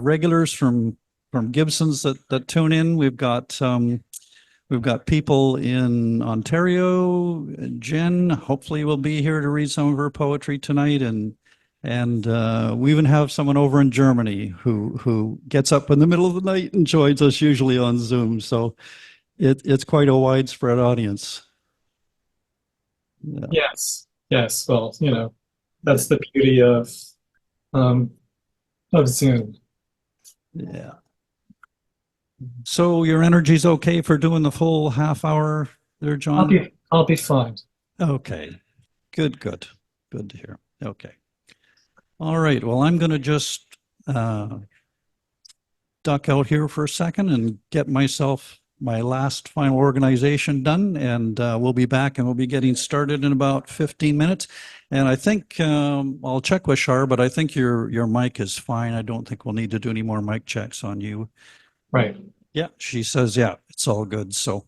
regulars from Gibsons that tune in. We've got people in Ontario. Jen hopefully will be here to read some of her poetry tonight, and we even have someone over in Germany who gets up in the middle of the night and joins us, usually on Zoom. So it's quite a widespread audience. Yeah. Yes. Well, that's the beauty of Zoom. Yeah. So your energy's okay for doing the full half hour there, John? I'll be fine. Okay. Good to hear. Okay. All right. Well, I'm going to just duck out here for a second and get my last final organization done, and we'll be back and we'll be getting started in about 15 minutes. And I think I'll check with Char, but I think your mic is fine. I don't think we'll need to do any more mic checks on you. Right. Yeah, she says, yeah, it's all good. So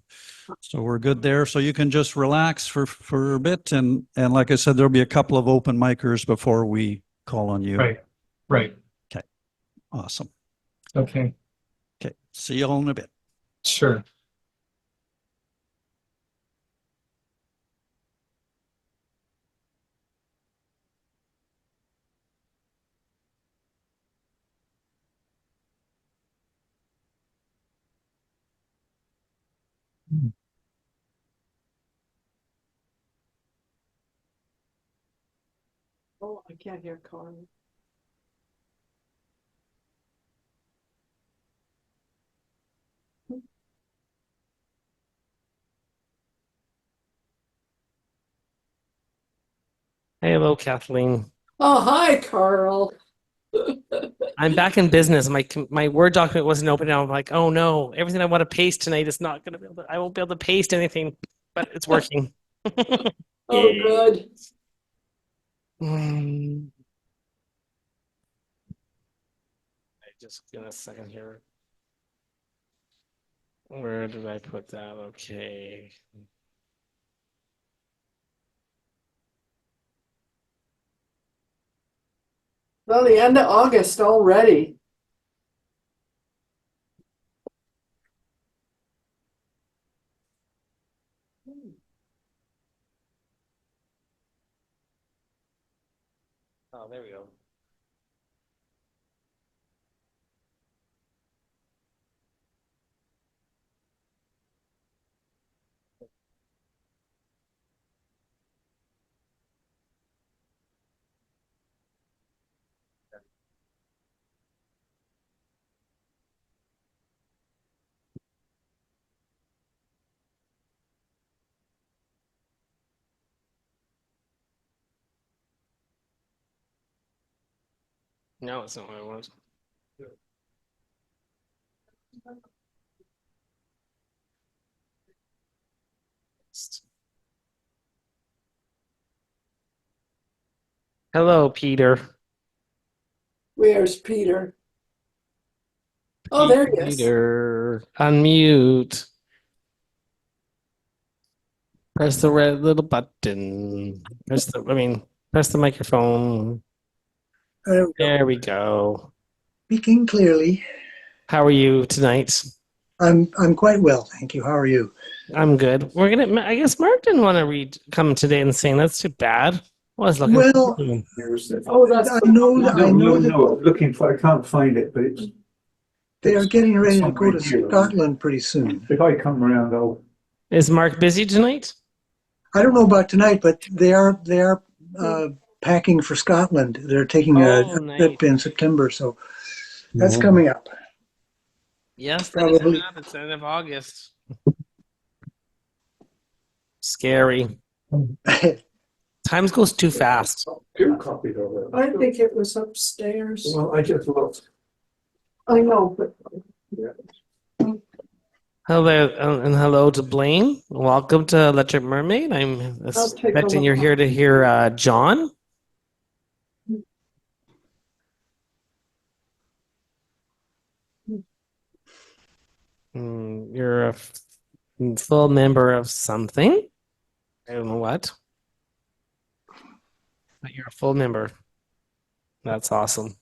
we're good there. So you can just relax for a bit. And like I said, there'll be a couple of open micers before we call on you. Right. Okay. Awesome. Okay. Okay. See you all in a bit. Sure. Oh, I can't hear Karl. Hello, Kathleen. Oh, hi, Karl. I'm back in business. My Word document wasn't open now. I'm like, oh no, everything I want to paste tonight is not going to be able to, I won't be able to paste anything, but it's working. Oh, good. Just give a second here. Where did I put that? Okay. Well, the end of August already. Oh, there we go. No, it's not what I want. Hello, Peter. Where's Peter? Oh, there he is. Peter, unmute. Press the red little button. Press the microphone. There we go. Speaking clearly. How are you tonight? I'm quite well, thank you. How are you? I'm good. I guess Mark didn't want to come today and sing. That's too bad. I was looking Well, for him. Oh, that's I know that No, looking for, I can't find it, but they are getting ready to go to somewhere here. Scotland pretty soon. If I come around, I'll. Is Mark busy tonight? I don't know about tonight, but they are packing for Scotland. They're taking a Nice. trip in September, so that's coming up. Yes, Probably. it's the end of August. Scary. Time goes too fast. Two copies of it. I think it was upstairs. Well, I just looked. I know, but Hello, and hello to Blaine. Welcome to Electric Mermaid. I'm expecting you're here to hear John. You're a full member of something. I don't know what. But you're a full member. That's awesome.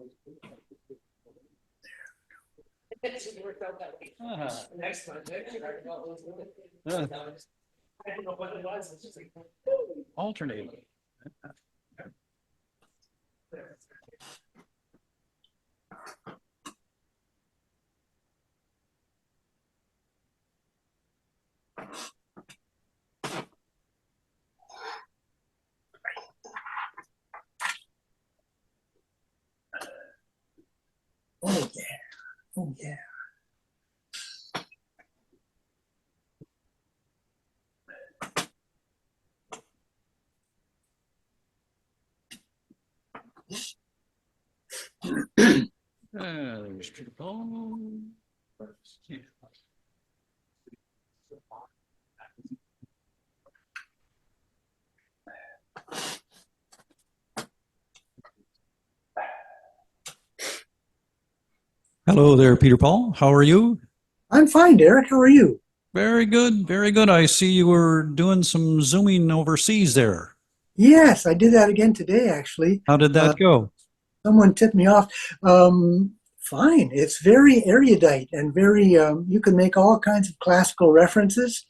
I don't know what it was. It's just like, Alternating. Oh, yeah. Oh, yeah. There's Peter Paul. Hello there, Peter Paul. How are you? I'm fine, Derek. How are you? Very good, very good. I see you were doing some zooming overseas there. Yes, I did that again today, actually. How did that go? Someone tipped me off. Fine. It's very erudite and very, you can make all kinds of classical references.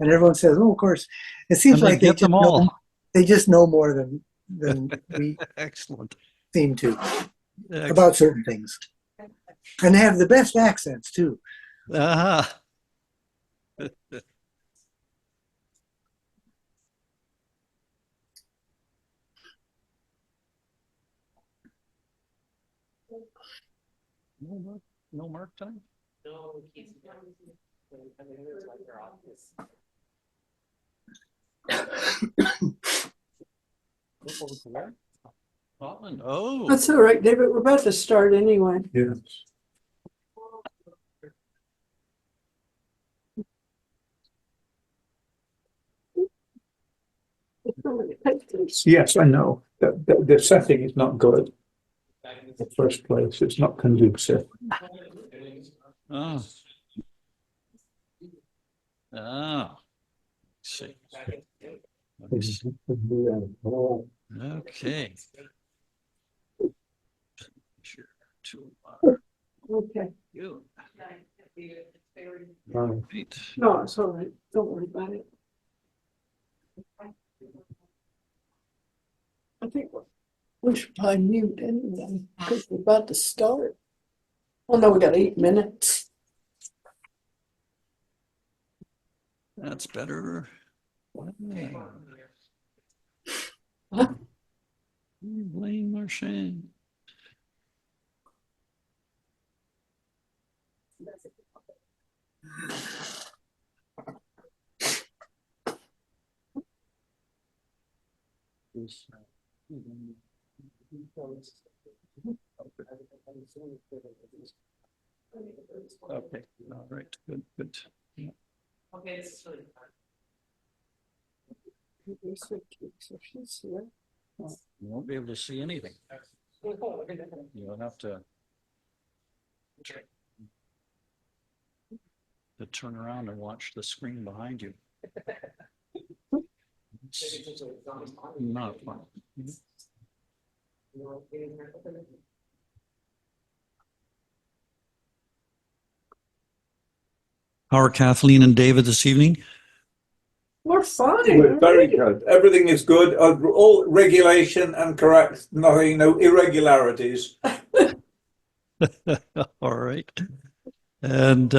And everyone says, oh, of course. It seems And they like they get just them all. know, they just know more than we Excellent. seem to Excellent. about certain things. And they have the best accents, too. Ah. No mark time? no, he's. I mean, it's like their office. Scotland. Oh. That's all right, David. We're about to start anyway. Yes. Yes, I know. The setting is not good. In the first place, it's not conducive. Oh. Oh. See. Okay. Sure. Okay. You. Right. Right. No, it's all right. Don't worry about it. I think we should probably mute anyway because we're about to start. Oh no, we got 8 minutes. That's better. Huh? Blaine Marchand. Okay, all right, good, good. Okay, this is really fun. So she's here. You won't be able to see anything. You'll have to turn around and watch the screen behind you. It's not fun. How are Kathleen and David this evening? We're fine. We're very good. Everything is good. All regulation and correct. Nothing, no irregularities. All right. And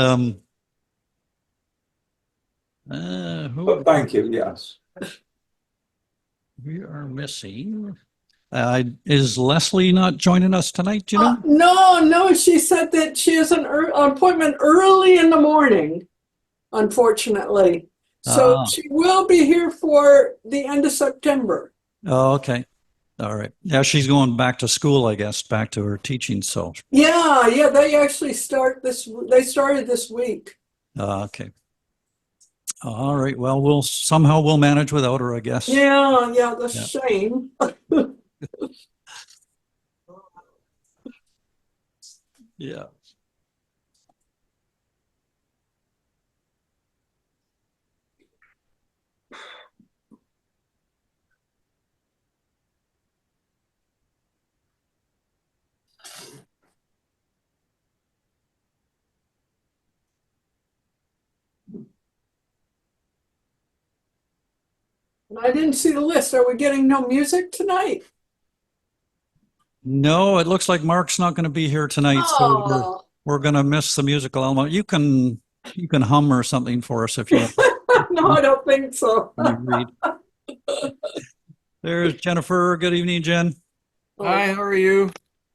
who Thank you. Yes. we are missing? Is Leslie not joining us tonight? Do you know? No, she said that she has an appointment early in the morning, unfortunately. So she will be here for the end of September. Oh, okay. All right. Yeah, she's going back to school, I guess, back to her teaching. So, Yeah, they actually they started this week. okay. All right. Well, we'll manage without her, I guess. Yeah, that's a shame. Yeah. I didn't see the list. Are we getting no music tonight? No, it looks like Mark's not going to be here tonight, so Oh, we're going to miss the musical element. You can hum or something for us if you want. no, I don't think so. You read. There's Jennifer. Good evening, Jen. Hi, how are you?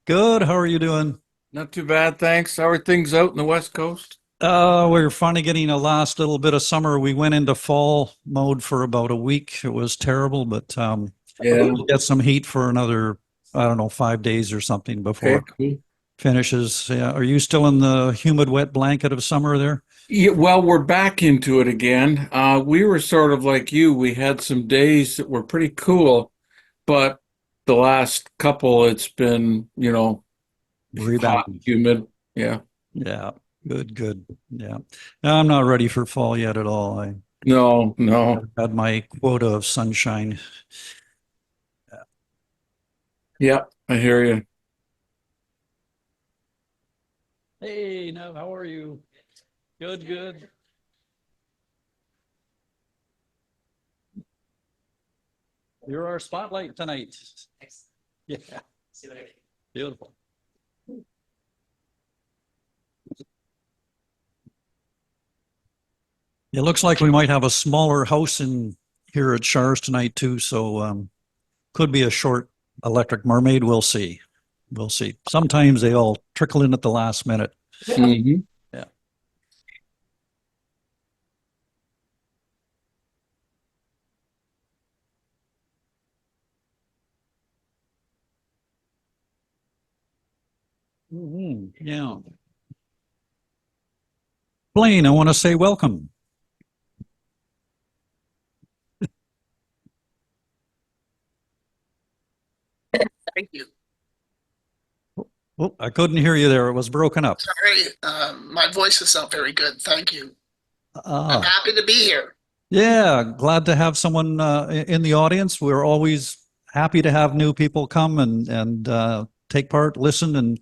Good. How are you doing? Not too bad, thanks. How are things out in the West Coast? We're finally getting a last little bit of summer. We went into fall mode for about a week. It was terrible, but Yeah. we'll get some heat for another, I don't know, 5 days or something before Okay, it cool. finishes. Yeah. Are you still in the humid, wet blanket of summer there? Yeah, well, we're back into it again. We were sort of like you. We had some days that were pretty cool, but the last couple, it's been, hot, Rebound. humid. Yeah. Yeah. Good. Yeah. I'm not ready for fall yet at all. I No. had my quota of sunshine. Yeah, I hear you. Hey, Nev, how are you? Good. You're our spotlight tonight. Yeah. Beautiful. It looks like we might have a smaller house in here at Char's tonight too, so could be a short electric mermaid. We'll see. Sometimes they all trickle in at the last minute. Mhm. Yeah. Yeah. Blaine, I want to say welcome. Thank you. Oh, I couldn't hear you there. It was broken up. Sorry, my voice is not very good. Thank you. I'm Ah, happy to be here. yeah, glad to have someone in the audience. We're always happy to have new people come and take part, listen,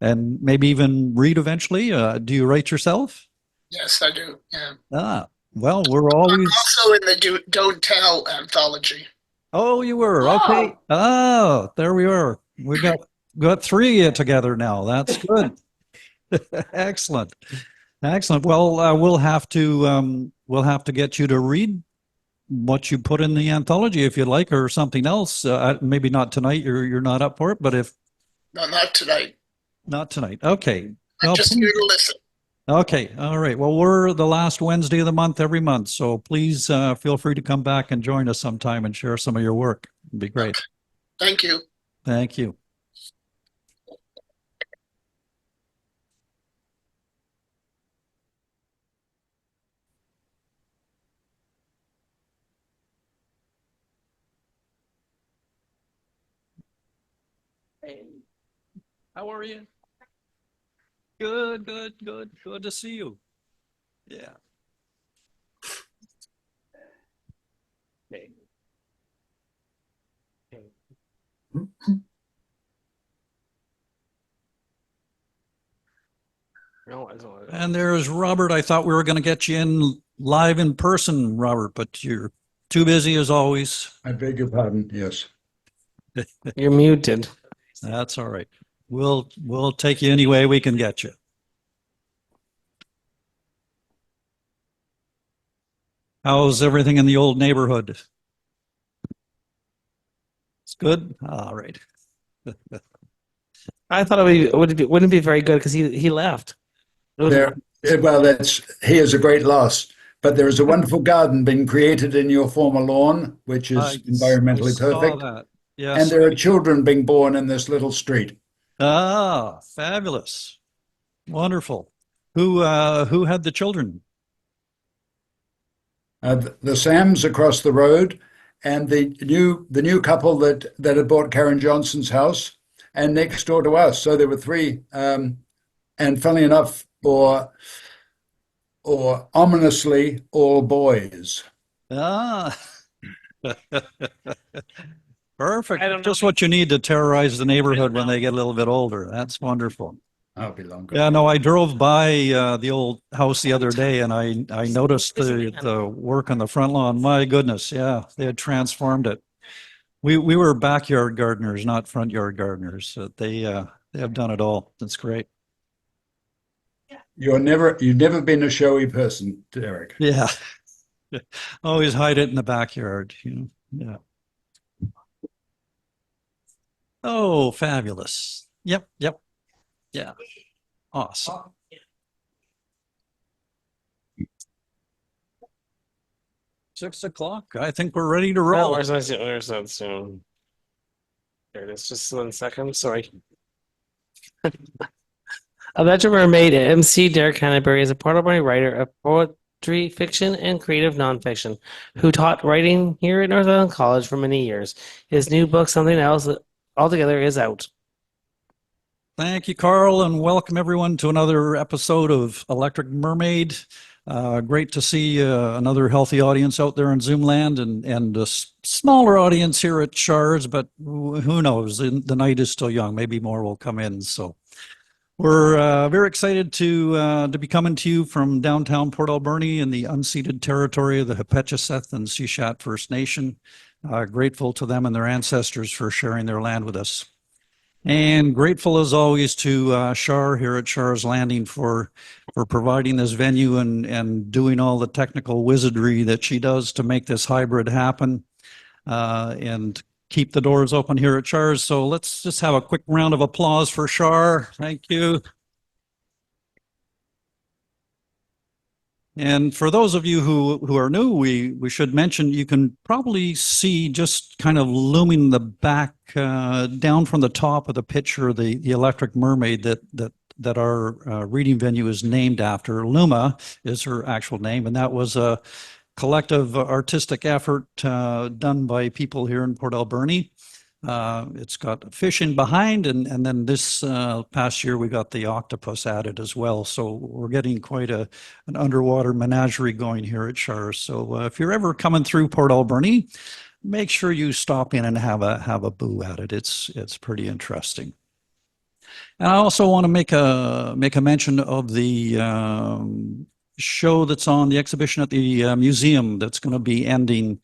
and maybe even read eventually. Do you write yourself? Yes, I do. Yeah. Ah, well, we're I'm always. also in the Don't Tell anthology. Oh, you were okay. Oh, there we are. We got three together now. That's good. Excellent. Well, we'll have to get you to read what you put in the anthology if you'd like, or something else. Maybe not tonight. You're not up for it, but if No, not tonight. not tonight, okay. I'm Well, just here to listen. okay. All right. Well, we're the last Wednesday of the month every month, so please feel free to come back and join us sometime and share some of your work. It'd be great. Thank you. Thank you. Hey, how are you? Good. Good to see you. Yeah. Okay. No, I don't. And there's Robert. I thought we were going to get you in live in person, Robert, but you're too busy as always. I beg your pardon, yes. You're muted. That's all right. We'll take you any way we can get you. How's everything in the old neighborhood? It's good. All right. I thought wouldn't be very good because he left. It was- Well, he is a great loss, but there is a wonderful garden being created in your former lawn, which is I environmentally saw perfect. that. Yes. And there are children being born in this little street. Ah, fabulous. Wonderful. Who had the children? The Sams across the road, and the new couple that had bought Karen Johnson's house, and next door to us. So there were three, and funnily enough, or ominously, all boys. Ah. Perfect. I don't know. Just what you need to terrorize the neighborhood when they get a little bit older. That's wonderful. I'll be longer. Yeah, no, I drove by the old house the other day and I noticed the work on the front lawn. My goodness, yeah, they had transformed it. We were backyard gardeners, not front yard gardeners. So they have done it all. That's great. You've never been a showy person, Derek. Yeah. Always hide it in the backyard, you know. Yeah. Oh, fabulous. Yep, yep. Yeah. Awesome. $6:00. I think we're ready to Oh, roll. where's that soon? There it is. Just 1 second. Sorry. Alleged Mermaid, Emcee Derek Hanebury is a Port Alberni writer of poetry, fiction, and creative nonfiction who taught writing here at North Island College for many years. His new book, Something Else Altogether, is out. Thank you, Karl, and welcome everyone to another episode of Electric Mermaid. Great to see another healthy audience out there in Zoom land and a smaller audience here at Char's, but who knows? The night is still young. Maybe more will come in. So we're very excited to be coming to you from downtown Port Alberni in the unceded territory of the Hepetcheseth and Sishat First Nation. Grateful to them and their ancestors for sharing their land with us. And grateful as always to Char here at Char's Landing for providing this venue and doing all the technical wizardry that she does to make this hybrid happen and keep the doors open here at Char's. So let's just have a quick round of applause for Char. Thank you. And for those of you who are new, we should mention you can probably see just kind of looming the back down from the top of the picture the Electric Mermaid that our reading venue is named after. Luma is her actual name, and that was a collective artistic effort done by people here in Port Alberni. It's got fish in behind, and then this past year we got the octopus added as well. So we're getting quite an underwater menagerie going here at Char. So if you're ever coming through Port Alberni, make sure you stop in and have a boo at it. It's pretty interesting. And I also want to make a mention of the show that's on the exhibition at the museum that's going to be ending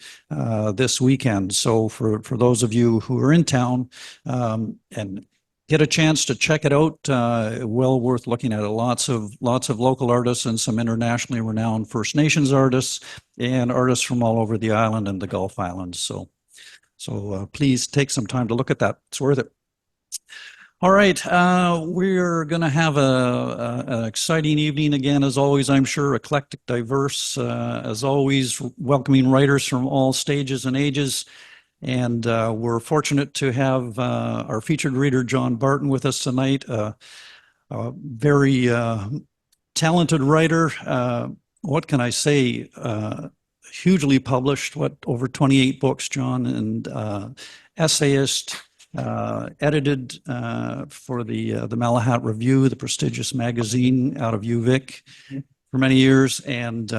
this weekend. So for those of you who are in town and get a chance to check it out, well worth looking at it. Lots of local artists and some internationally renowned First Nations artists and artists from all over the island and the Gulf Islands. So please take some time to look at that. It's worth it. All right, we're going to have an exciting evening again, as always, I'm sure, eclectic, diverse, as always, welcoming writers from all stages and ages. And we're fortunate to have our featured reader, John Barton, with us tonight, a very talented writer. What can I say? Hugely published, over 28 books, John, and essayist. Edited for the Malahat Review, the prestigious magazine out of UVic for many years, and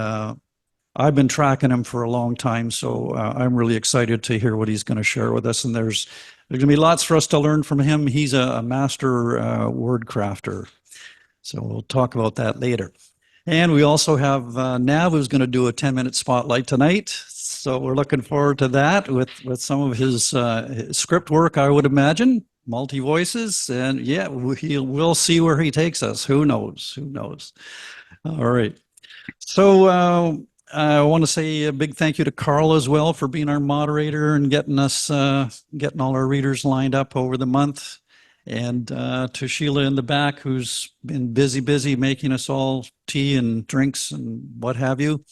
I've been tracking him for a long time, so I'm really excited to hear what he's going to share with us, and there's going to be lots for us to learn from him. He's a master word crafter, so we'll talk about that later. And we also have N.A.V, who's going to do a 10-minute spotlight tonight. So we're looking forward to that with some of his script work, I would imagine, multi-voices. And yeah, we'll see where he takes us. Who knows? Who knows? All right. So I want to say a big thank you to Karl as well for being our moderator and getting all our readers lined up over the month. And to Sheila in the back, who's been busy making us all tea and drinks and what have you.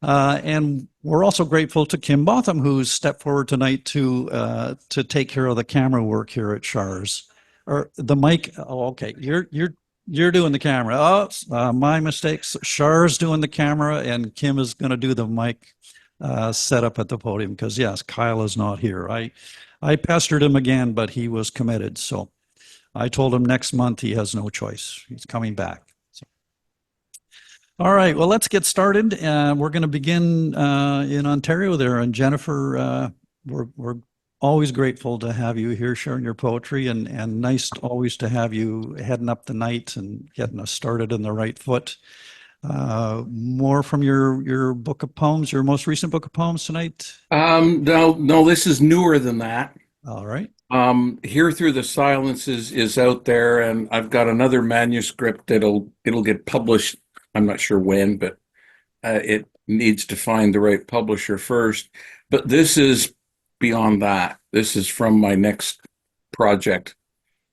And we're also grateful to Kim Botham, who's stepped forward tonight to take care of the camera work here at Char's. Or the mic. Oh, okay. You're doing the camera. Oh, my mistakes. Char's doing the camera, and Kim is going to do the mic setup at the podium because yes, Kyle is not here. I pestered him again, but he was committed. So I told him next month he has no choice. He's coming back. So. All right, well, let's get started. We're going to begin in Ontario there. And Jennifer, we're always grateful to have you here sharing your poetry, and nice always to have you heading up the night and getting us started in the right foot. More from your book of poems, your most recent book of poems tonight. No, this is newer than that. All right. Here Through the Silence is out there, and I've got another manuscript it'll get published. I'm not sure when, but it needs to find the right publisher first. But this is beyond that. This is from my next project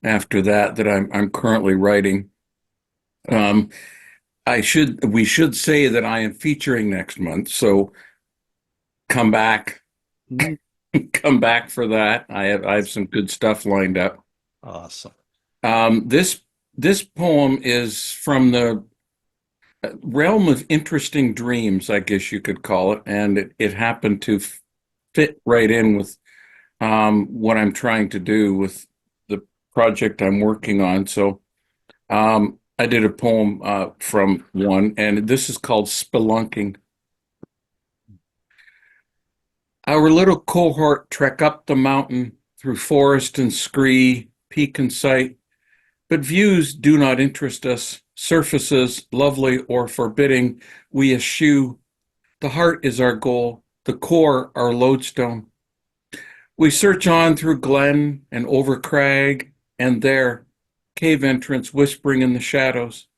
after that I'm currently writing. We should say that I am featuring next month, so come back. Come back for that. I have some good stuff lined up. Awesome. This poem is from the realm of interesting dreams, I guess you could call it, and it happened to fit right in with what I'm trying to do with the project I'm working on. So I did a poem from one, and this is called Spelunking. Our little cohort trek up the mountain through forest and scree, peak and sight, but views do not interest us. Surfaces, lovely or forbidding, we eschew. The heart is our goal, the core our lodestone. We search on through glen and over crag, and there, cave entrance whispering in the shadows.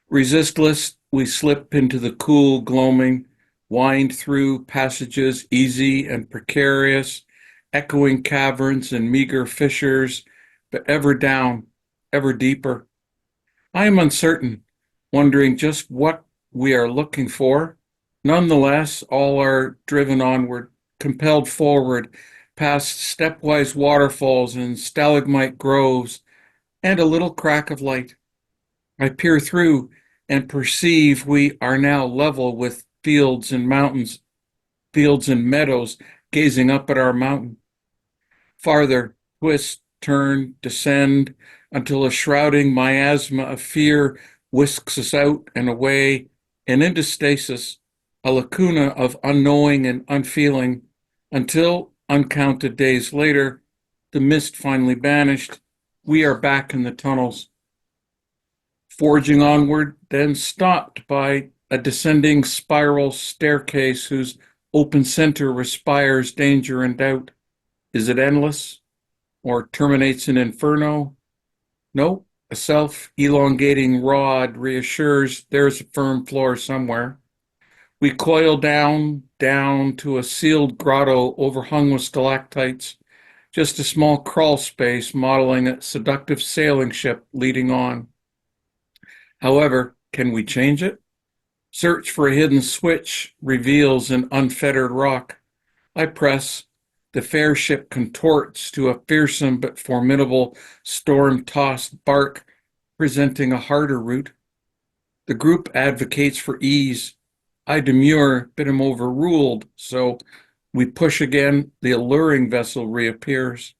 Resistless, we slip into the cool gloaming, wind through passages easy and precarious, echoing caverns and meager fissures, but ever down, ever deeper. I am uncertain, wondering just what we are looking for. Nonetheless, all are driven onward, compelled forward, past stepwise waterfalls and stalagmite groves, and a little crack of light. I peer through and perceive we are now level with fields and mountains, fields and meadows, gazing up at our mountain. Farther, twist, turn, descend, until a shrouding miasma of fear whisks us out and away and into stasis, a lacuna of unknowing and unfeeling, until, uncounted days later, the mist finally banished, we are back in the tunnels. Forging onward, then stopped by a descending spiral staircase whose open center respires danger and doubt. Is it endless? Or terminates in inferno? No, a self-elongating rod reassures there's a firm floor somewhere. We coil down to a sealed grotto overhung with stalactites, just a small crawl space modeling a seductive sailing ship leading on. However, can we change it? Search for a hidden switch reveals an unfettered rock. I press. The fair ship contorts to a fearsome but formidable storm-tossed bark, presenting a harder route. The group advocates for ease. I demur, but am overruled, so we push again. The alluring vessel reappears.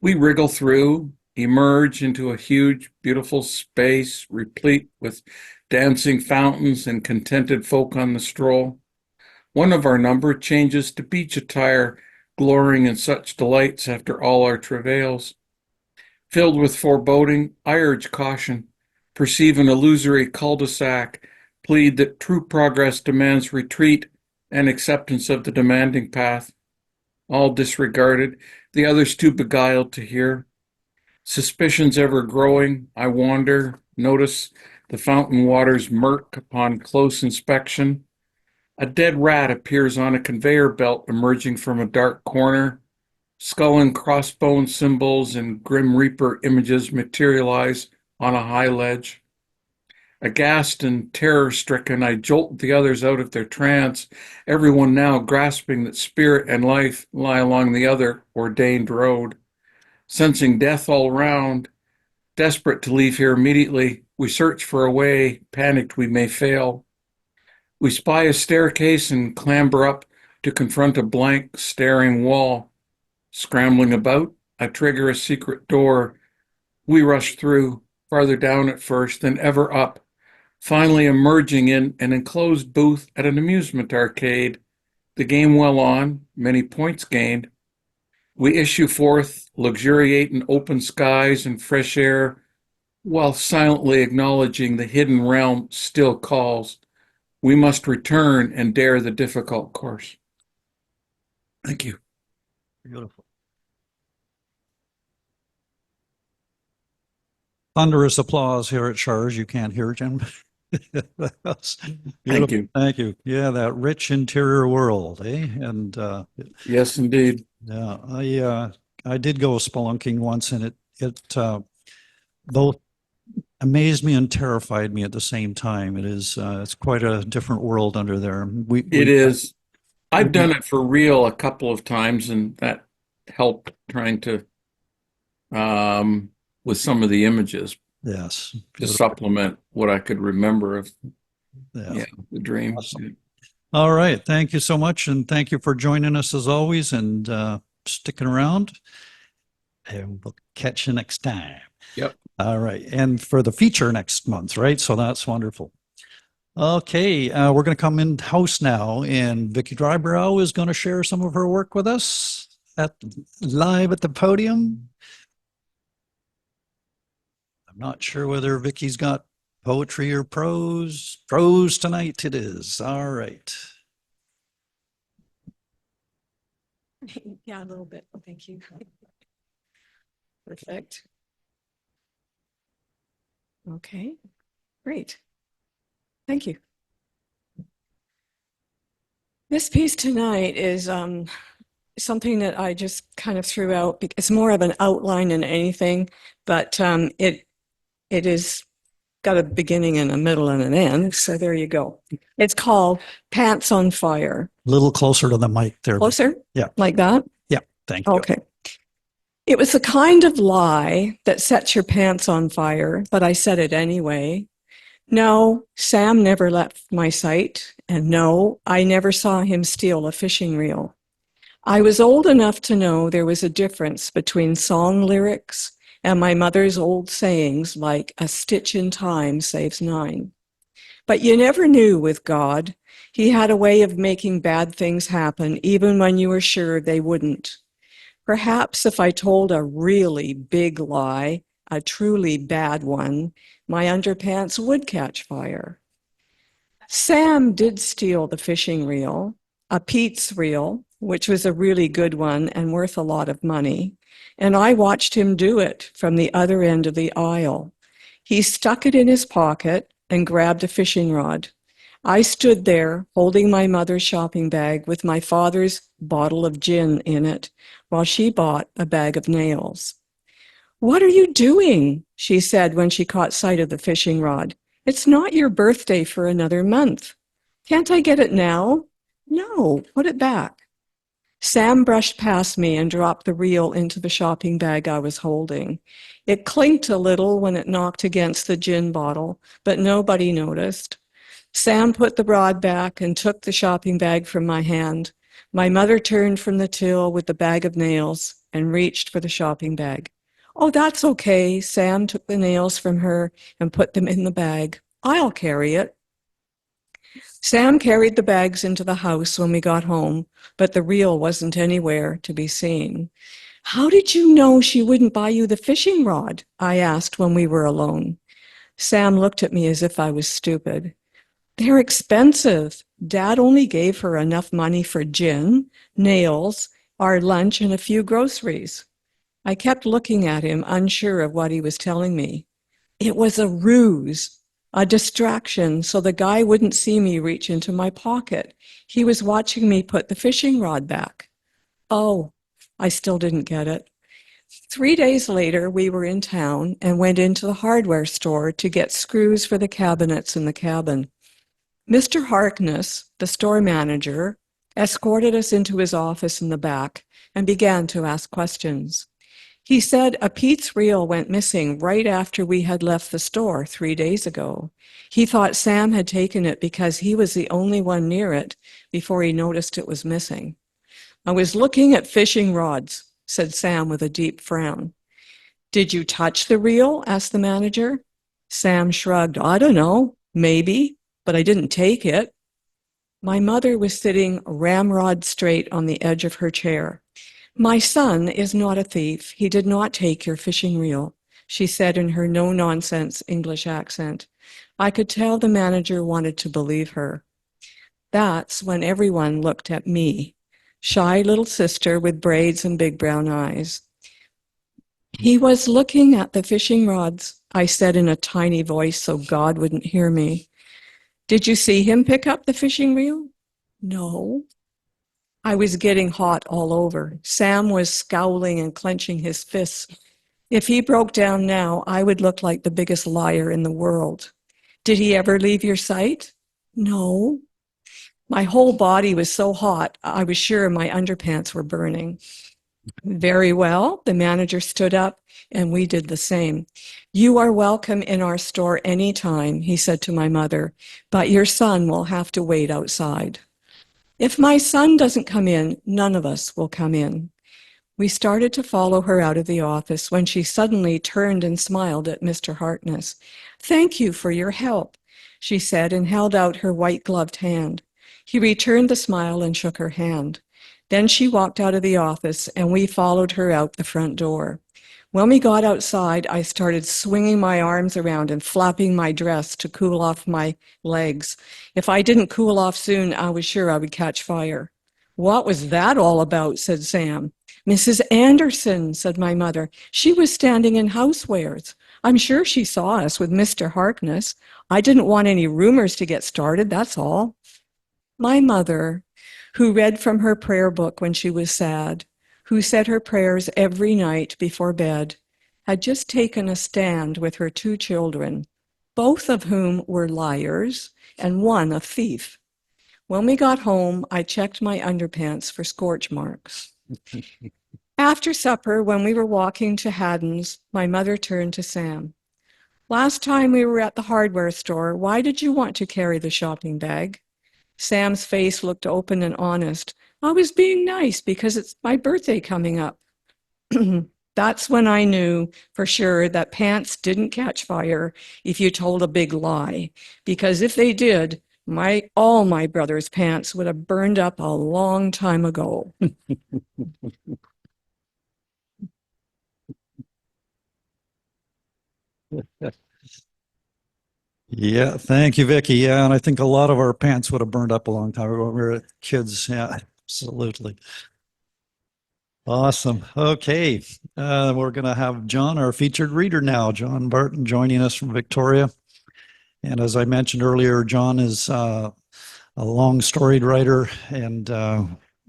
We wriggle through, emerge into a huge, beautiful space, replete with dancing fountains and contented folk on the stroll. One of our number changes to beach attire, glorying in such delights after all our travails. Filled with foreboding, I urge caution, perceive an illusory cul-de-sac, plead that true progress demands retreat and acceptance of the demanding path. All disregarded, the others too beguiled to hear. Suspicions ever growing, I wander, notice the fountain waters murk upon close inspection. A dead rat appears on a conveyor belt emerging from a dark corner. Skull and crossbone symbols and Grim Reaper images materialize on a high ledge. Aghast and terror-stricken, I jolt the others out of their trance, everyone now grasping that spirit and life lie along the other ordained road. Sensing death all round, desperate to leave here immediately, we search for a way, panicked we may fail. We spy a staircase and clamber up to confront a blank, staring wall. Scrambling about, I trigger a secret door. We rush through, farther down at first, then ever up, finally emerging in an enclosed booth at an amusement arcade. The game well on, many points gained. We issue forth, luxuriate in open skies and fresh air, while silently acknowledging the hidden realm still calls. We must return and dare the difficult course. Thank you. Beautiful. Thunderous applause here at Char's. You can't hear it, Jim. That's Thank beautiful. you. Thank you. Yeah, that rich interior world, eh? And Yes, indeed. yeah, I did go spelunking once, and it both amazed me and terrified me at the same time. It's quite a different world under there. It is. I've done it for real a couple of times, and that helped trying to with some of the images Yes. to Beautiful. supplement what I could remember of Yeah. the dreams. Awesome. All right. Thank you so much. And thank you for joining us as always and sticking around. And we'll catch you next time. Yep. All right. And for the feature next month, right? So that's wonderful. Okay. We're going to come in house now, and Vicki Drybrough is going to share some of her work with us live at the podium. I'm not sure whether Vicki's got poetry or prose. Prose tonight it is. All right. Yeah, a little bit. Thank you. Perfect. Okay, great. Thank you. This piece tonight is something that I just kind of threw out. It's more of an outline than anything, but it is got a beginning and a middle and an end. So there you go. It's called Pants on Fire. A little closer to the mic there. Closer? Yeah. Like that? Yeah. Thank you. Okay. It was the kind of lie that sets your pants on fire, but I said it anyway. No, Sam never left my sight, and no, I never saw him steal a fishing reel. I was old enough to know there was a difference between song lyrics and my mother's old sayings like a stitch in time saves nine. But you never knew with God. He had a way of making bad things happen even when you were sure they wouldn't. Perhaps if I told a really big lie, a truly bad one, my underpants would catch fire. Sam did steal the fishing reel, a Pete's reel, which was a really good one and worth a lot of money, and I watched him do it from the other end of the aisle. He stuck it in his pocket and grabbed a fishing rod. I stood there holding my mother's shopping bag with my father's bottle of gin in it while she bought a bag of nails. "What are you doing?" she said when she caught sight of the fishing rod. "It's not your birthday for another month." "Can't I get it now?" "No, put it back." Sam brushed past me and dropped the reel into the shopping bag I was holding. It clinked a little when it knocked against the gin bottle, but nobody noticed. Sam put the rod back and took the shopping bag from my hand. My mother turned from the till with the bag of nails and reached for the shopping bag. "Oh, that's okay." Sam took the nails from her and put them in the bag. "I'll carry it." Sam carried the bags into the house when we got home, but the reel wasn't anywhere to be seen. "How did you know she wouldn't buy you the fishing rod?" I asked when we were alone. Sam looked at me as if I was stupid. "They're expensive. Dad only gave her enough money for gin, nails, our lunch, and a few groceries." I kept looking at him, unsure of what he was telling me. It was a ruse, a distraction, so the guy wouldn't see me reach into my pocket. He was watching me put the fishing rod back. Oh, I still didn't get it. 3 days later, we were in town and went into the hardware store to get screws for the cabinets in the cabin. Mr. Harkness, the store manager, escorted us into his office in the back and began to ask questions. He said a Pete's reel went missing right after we had left the store 3 days ago. He thought Sam had taken it because he was the only one near it before he noticed it was missing. "I was looking at fishing rods," said Sam with a deep frown. "Did you touch the reel?" asked the manager. Sam shrugged. "I don't know, maybe, but I didn't take it." My mother was sitting ramrod straight on the edge of her chair. My son is not a thief. He did not take your fishing reel, she said in her no-nonsense English accent. I could tell the manager wanted to believe her. That's when everyone looked at me, shy little sister with braids and big brown eyes. He was looking at the fishing rods, I said in a tiny voice so God wouldn't hear me. Did you see him pick up the fishing reel? No. I was getting hot all over. Sam was scowling and clenching his fists. If he broke down now, I would look like the biggest liar in the world. Did he ever leave your sight? No. My whole body was so hot, I was sure my underpants were burning. Very well, the manager stood up, and we did the same. You are welcome in our store anytime, he said to my mother, but your son will have to wait outside. If my son doesn't come in, none of us will come in. We started to follow her out of the office when she suddenly turned and smiled at Mr. Harkness. Thank you for your help, she said, and held out her white-gloved hand. He returned the smile and shook her hand. Then she walked out of the office, and we followed her out the front door. When we got outside, I started swinging my arms around and flapping my dress to cool off my legs. If I didn't cool off soon, I was sure I would catch fire. What was that all about? Said Sam. Mrs. Anderson, said my mother. She was standing in housewares. I'm sure she saw us with Mr. Harkness. I didn't want any rumors to get started, that's all. My mother, who read from her prayer book when she was sad, who said her prayers every night before bed, had just taken a stand with her 2 children, both of whom were liars and one a thief. When we got home, I checked my underpants for scorch marks. After supper, when we were walking to Haddon's, my mother turned to Sam. Last time we were at the hardware store, why did you want to carry the shopping bag? Sam's face looked open and honest. I was being nice because it's my birthday coming up. That's when I knew for sure that pants didn't catch fire if you told a big lie, because if they did, all my brother's pants would have burned up a long time ago. Yeah, thank you, Vicki. Yeah, and I think a lot of our pants would have burned up a long time ago when we were kids. Yeah, absolutely. Awesome. Okay, we're going to have John, our featured reader now, John Barton, joining us from Victoria. And as I mentioned earlier, John is a long storied writer, and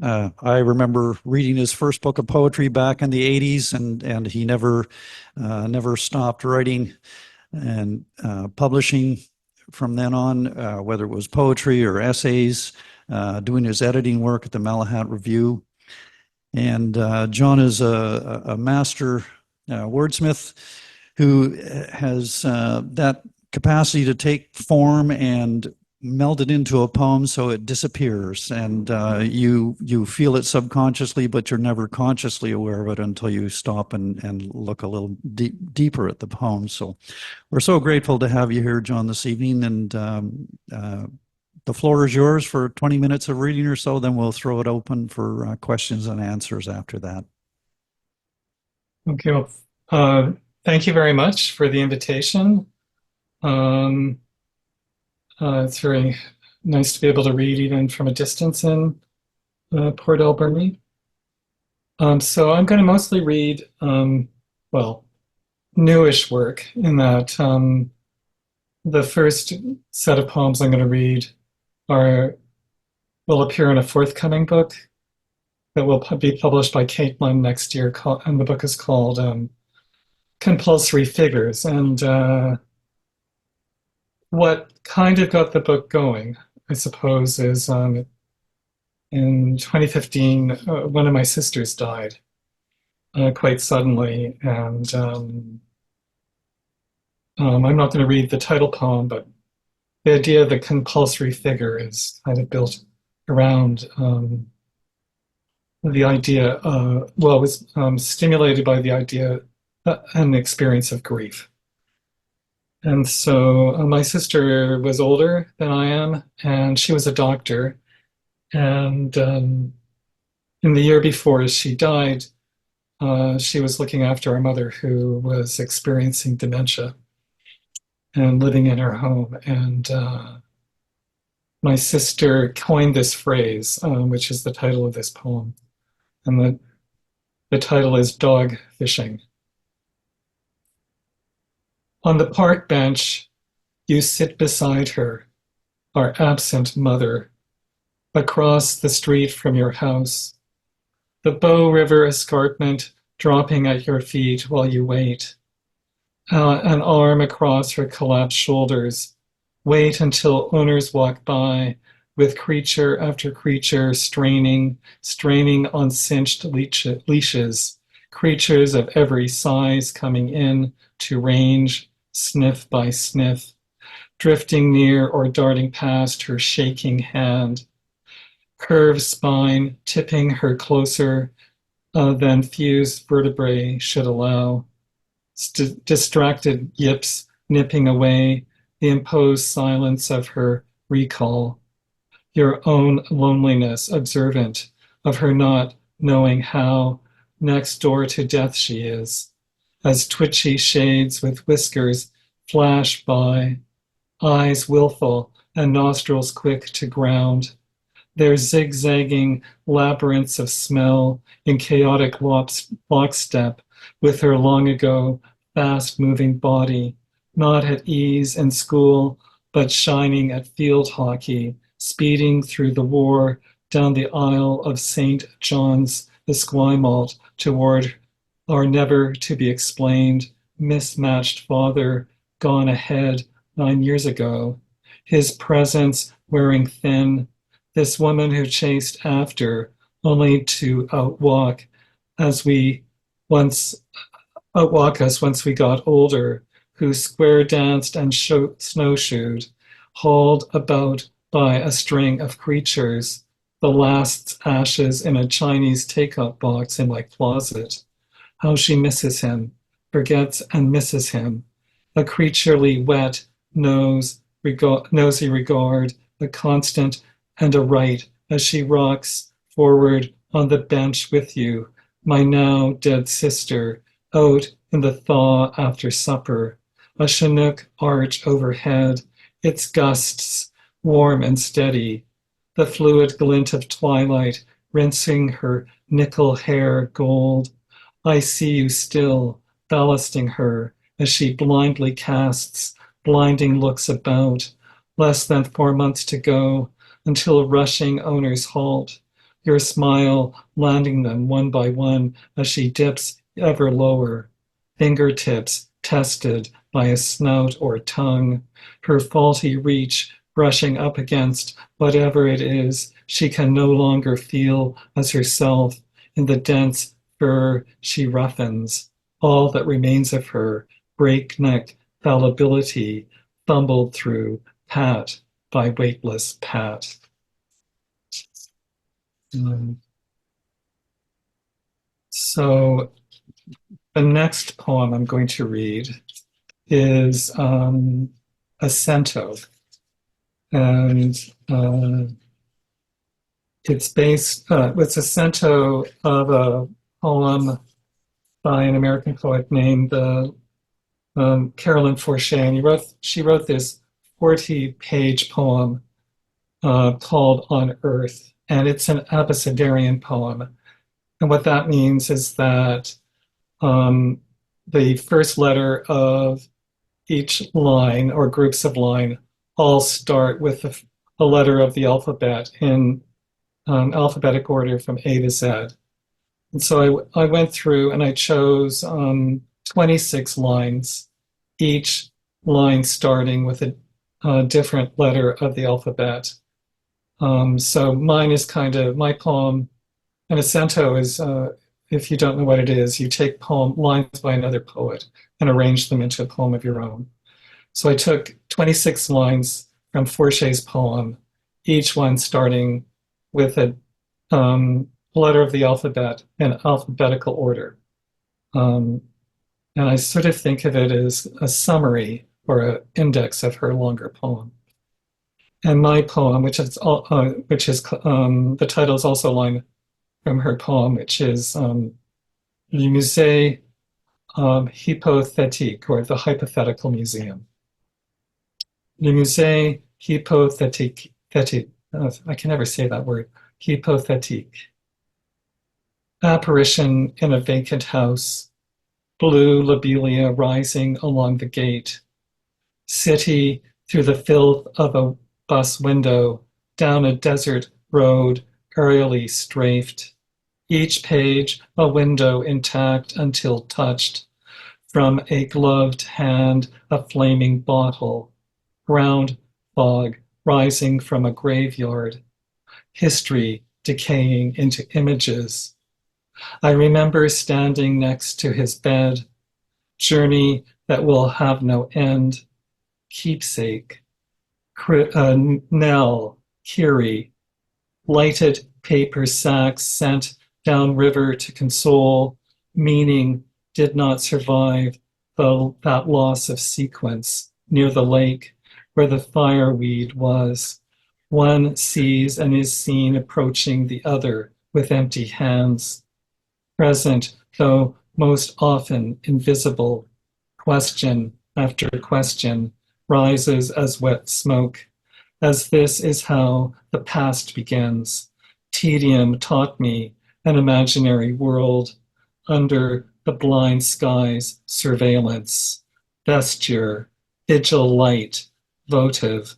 I remember reading his first book of poetry back in the 80s, and he never stopped writing and publishing from then on, whether it was poetry or essays, doing his editing work at the Malahat Review. And John is a master wordsmith who has that capacity to take form and meld it into a poem so it disappears, and you feel it subconsciously, but you're never consciously aware of it until you stop and look a little deeper at the poem. So we're so grateful to have you here, John, this evening, and the floor is yours for 20 minutes of reading or so, then we'll throw it open for questions and answers after that. Okay, well, thank you very much for the invitation. It's very nice to be able to read even from a distance in Port Alberni. So I'm going to mostly read, well, newish work in that the first set of poems I'm going to read will appear in a forthcoming book that will be published by Kippling next year, and the book is called Compulsory Figures. And what kind of got the book going, I suppose, is in 2015, one of my sisters died quite suddenly, and I'm not going to read the title poem, but the idea of the compulsory figure is kind of built around the idea, well, it was stimulated by the idea and the experience of grief. And so my sister was older than I am, and she was a doctor. And in the year before she died, she was looking after our mother who was experiencing dementia and living in her home. And my sister coined this phrase, which is the title of this poem. And the title is Dog Fishing. On the park bench, you sit beside her, our absent mother, across the street from your house. The Bow River escarpment dropping at your feet while you wait. An arm across her collapsed shoulders. Wait until owners walk by with creature after creature straining on cinched leashes, creatures of every size coming in to range, sniff by sniff, drifting near or darting past her shaking hand. Curved spine tipping her closer than fused vertebrae should allow. Distracted yips nipping away the imposed silence of her recall. Your own loneliness observant of her not knowing how next door to death she is, as twitchy shades with whiskers flash by, eyes willful and nostrils quick to ground. Their zigzagging labyrinths of smell in chaotic lockstep with her long ago fast-moving body, not at ease in school, but shining at field hockey, speeding through the war down the aisle of St. John's Esquimalt toward our never-to-be-explained, mismatched father gone ahead 9 years ago, his presence wearing thin, this woman who chased after only to outwalk us once we got older, who square danced and snowshoed, hauled about by a string of creatures, the last ashes in a Chinese takeout box in my closet. How she misses him, forgets and misses him, a creaturely wet nosy regard, a constant and a right as she rocks forward on the bench with you, my now dead sister, out in the thaw after supper, a Chinook arch overhead, its gusts warm and steady, the fluid glint of twilight rinsing her nickel hair gold. I see you still, ballasting her as she blindly casts blinding looks about, less than 4 months to go, until rushing owners halt, your smile landing them one by one as she dips ever lower, fingertips tested by a snout or tongue, her faulty reach brushing up against whatever it is she can no longer feel as herself in the dense fur she roughens, all that remains of her breakneck fallibility fumbled through pat by weightless pat. So the next poem I'm going to read is a cento, and it's a cento of a poem by an American poet named Carolyn Forche, and she wrote this 40-page poem called On Earth, and it's an abecedarian poem. And what that means is that the first letter of each line or groups of line all start with a letter of the alphabet in alphabetic order from A to Z. And so I went through and I chose 26 lines, each line starting with a different letter of the alphabet. So mine is my poem, and a cento is, if you don't know what it is, you take lines by another poet and arrange them into a poem of your own. So I took 26 lines from Forche's poem, each one starting with a letter of the alphabet in alphabetical order. And I sort of think of it as a summary or an index of her longer poem. And my poem, which is the title is also line from her poem, which is Le Musée Hypothétique, or the Hypothetical Museum. Le Musée Hypothétique, I can never say that word, hypothétique. Apparition in a vacant house, blue lobelia rising along the gate, city through the filth of a bus window, down a desert road, aerially strafed. Each page a window intact until touched. From a gloved hand, a flaming bottle. Ground fog rising from a graveyard. History decaying into images. I remember standing next to his bed. Journey that will have no end. Keepsake. Nell. Kiri. Lighted paper sacks sent downriver to console. Meaning did not survive that loss of sequence near the lake where the fireweed was. One sees and is seen approaching the other with empty hands. Present, though most often invisible. Question after question rises as wet smoke, as this is how the past begins. Tedium taught me an imaginary world under the blind sky's surveillance, vesture, vigil light, votive,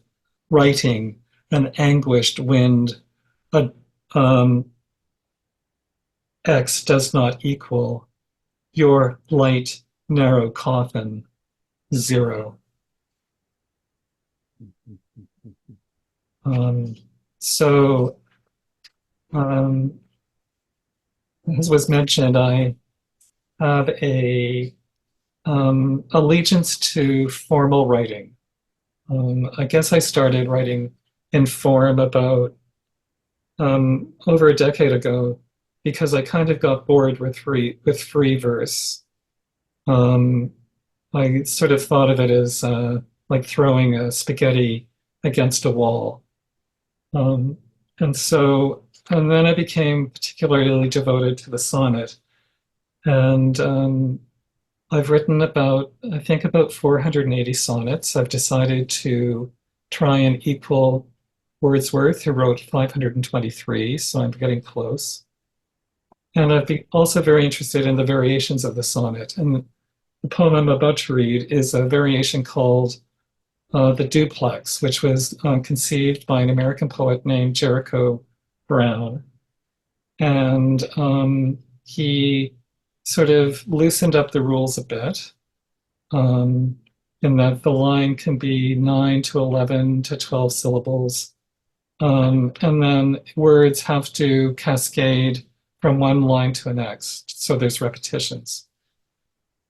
writing, an anguished wind, X does not equal your light, narrow coffin, 0. As was mentioned, I have a allegiance to formal writing. I guess I started writing in form about over a decade ago because I kind of got bored with free verse. I sort of thought of it as like throwing a spaghetti against a wall. And then I became particularly devoted to the sonnet. And I've written I think about 480 sonnets. I've decided to try and equal Wordsworth, who wrote 523, so I'm getting close. And I've been also very interested in the variations of the sonnet. And the poem I'm about to read is a variation called The Duplex, which was conceived by an American poet named Jericho Brown. And he sort of loosened up the rules a bit, in that the line can be 9 to 11 to 12 syllables. And then words have to cascade from one line to the next. So there's repetitions.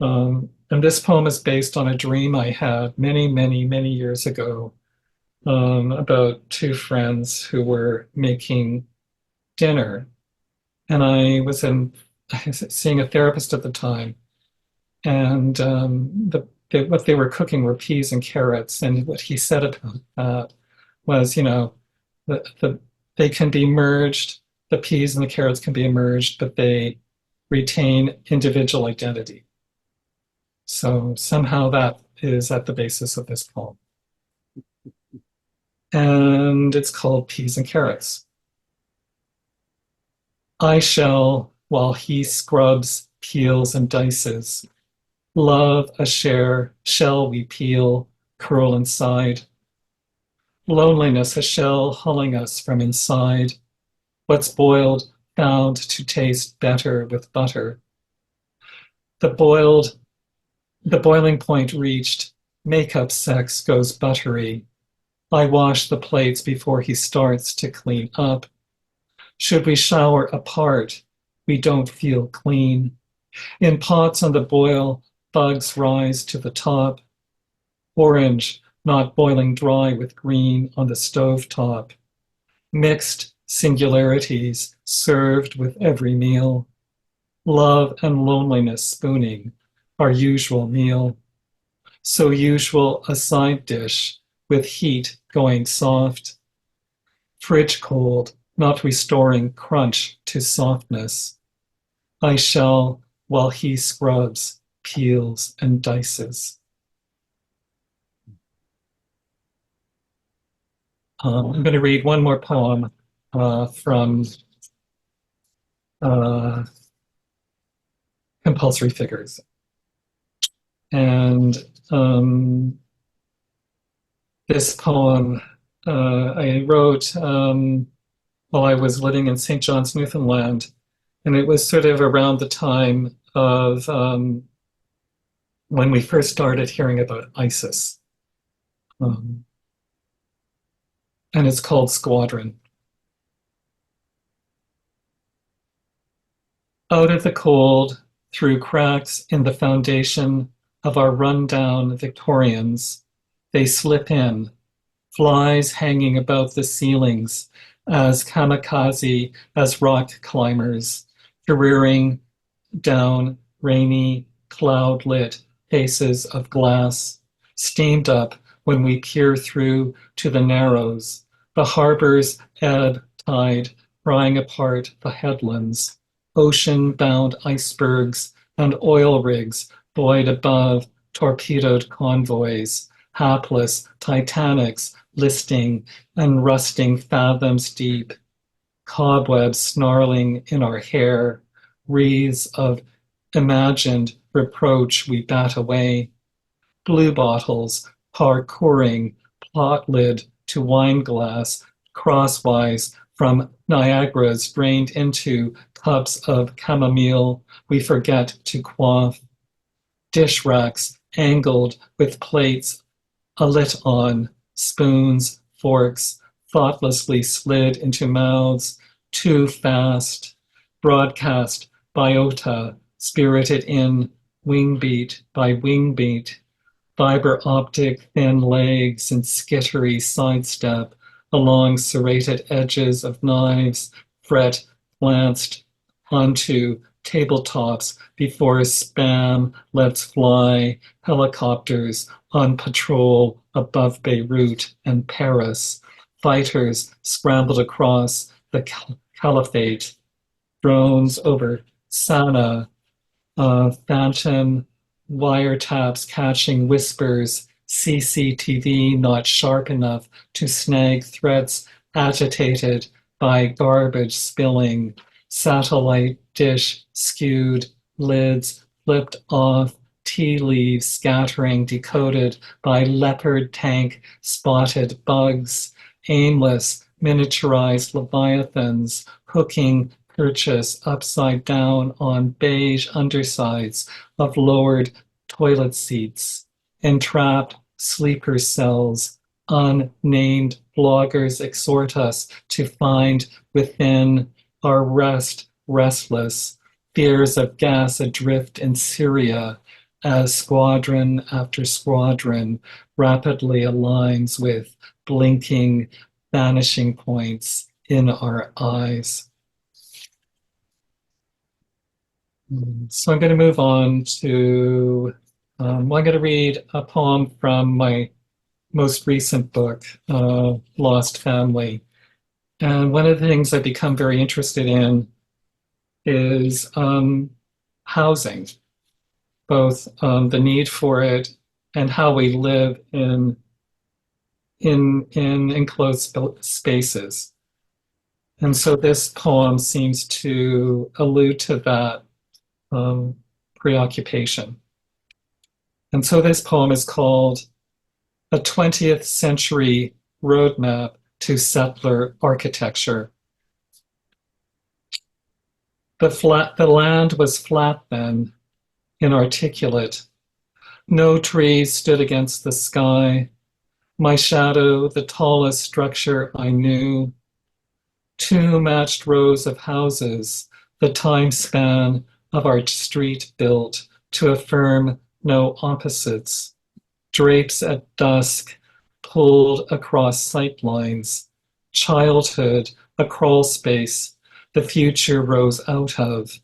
And this poem is based on a dream I had many, many, many years ago about two friends who were making dinner. And I was seeing a therapist at the time. And what they were cooking were peas and carrots. And what he said about that was, they can be merged, the peas and the carrots can be merged, but they retain individual identity. So somehow that is at the basis of this poem. And it's called Peas and Carrots. I shall, while he scrubs, peels, and dices, love a share, shell we peel, curl inside. Loneliness, a shell hulling us from inside. What's boiled, found to taste better with butter. The boiling point reached, makeup sex goes buttery. I wash the plates before he starts to clean up. Should we shower apart, we don't feel clean. In pots on the boil, bugs rise to the top. Orange, not boiling dry with green on the stove top. Mixed singularities served with every meal. Love and loneliness spooning, our usual meal. So usual a side dish with heat going soft. Fridge cold, not restoring crunch to softness. I shall, while he scrubs, peels, and dices. I'm going to read one more poem from Compulsory Figures. And this poem I wrote while I was living in St. John's, Newfoundland. And it was sort of around the time of when we first started hearing about ISIS. And it's called Squadron. Out of the cold, through cracks in the foundation of our run-down Victorians, they slip in, flies hanging about the ceilings as kamikaze as rock climbers, careering down rainy, cloud-lit faces of glass, steamed up when we peer through to the narrows, the harbor's ebb tide prying apart the headlands, ocean-bound icebergs and oil rigs buoyed above torpedoed convoys, hapless Titanics listing and rusting fathoms deep, cobwebs snarling in our hair, wreaths of imagined reproach we bat away, blue bottles parkouring plot lid to wine glass, crosswise from Niagara's drained into cups of chamomile we forget to quaff, dish racks angled with plates alit on, spoons, forks, thoughtlessly slid into mouths too fast, broadcast biota, spirited in, wing beat by wing beat, fiber optic thin legs and skittery sidestep along serrated edges of knives, fret glanced onto tabletops before spam lets fly, helicopters on patrol above Beirut and Paris, fighters scrambled across the caliphate, drones over Sana'a, phantom wiretaps catching whispers, CCTV not sharp enough to snag threats agitated by garbage spilling, satellite dish skewed, lids flipped off, tea leaves scattering decoded by leopard tank spotted bugs, aimless miniaturized leviathans hooking purchase upside down on beige undersides of lowered toilet seats, entrapped sleeper cells, unnamed bloggers exhort us to find within our restless, fears of gas adrift in Syria as squadron after squadron rapidly aligns with blinking vanishing points in our eyes. So I'm going to move on to, I'm going to read a poem from my most recent book, Lost Family. And one of the things I've become very interested in is housing, both the need for it and how we live in enclosed spaces. And so this poem seems to allude to that preoccupation. And so this poem is called A 20th Century Roadmap to Settler Architecture. The land was flat then, inarticulate. No trees stood against the sky. My shadow, the tallest structure I knew. Two matched rows of houses, the time span of our street built to affirm no opposites. Drapes at dusk pulled across sight lines. Childhood, a crawl space the future rose out of.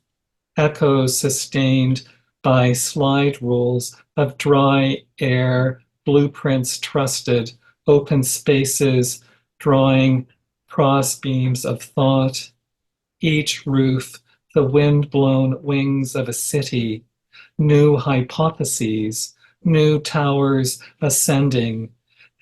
Echoes sustained by slide rules of dry air, blueprints trusted, open spaces, drawing cross beams of thought, each roof the wind-blown wings of a city, new hypotheses, new towers ascending,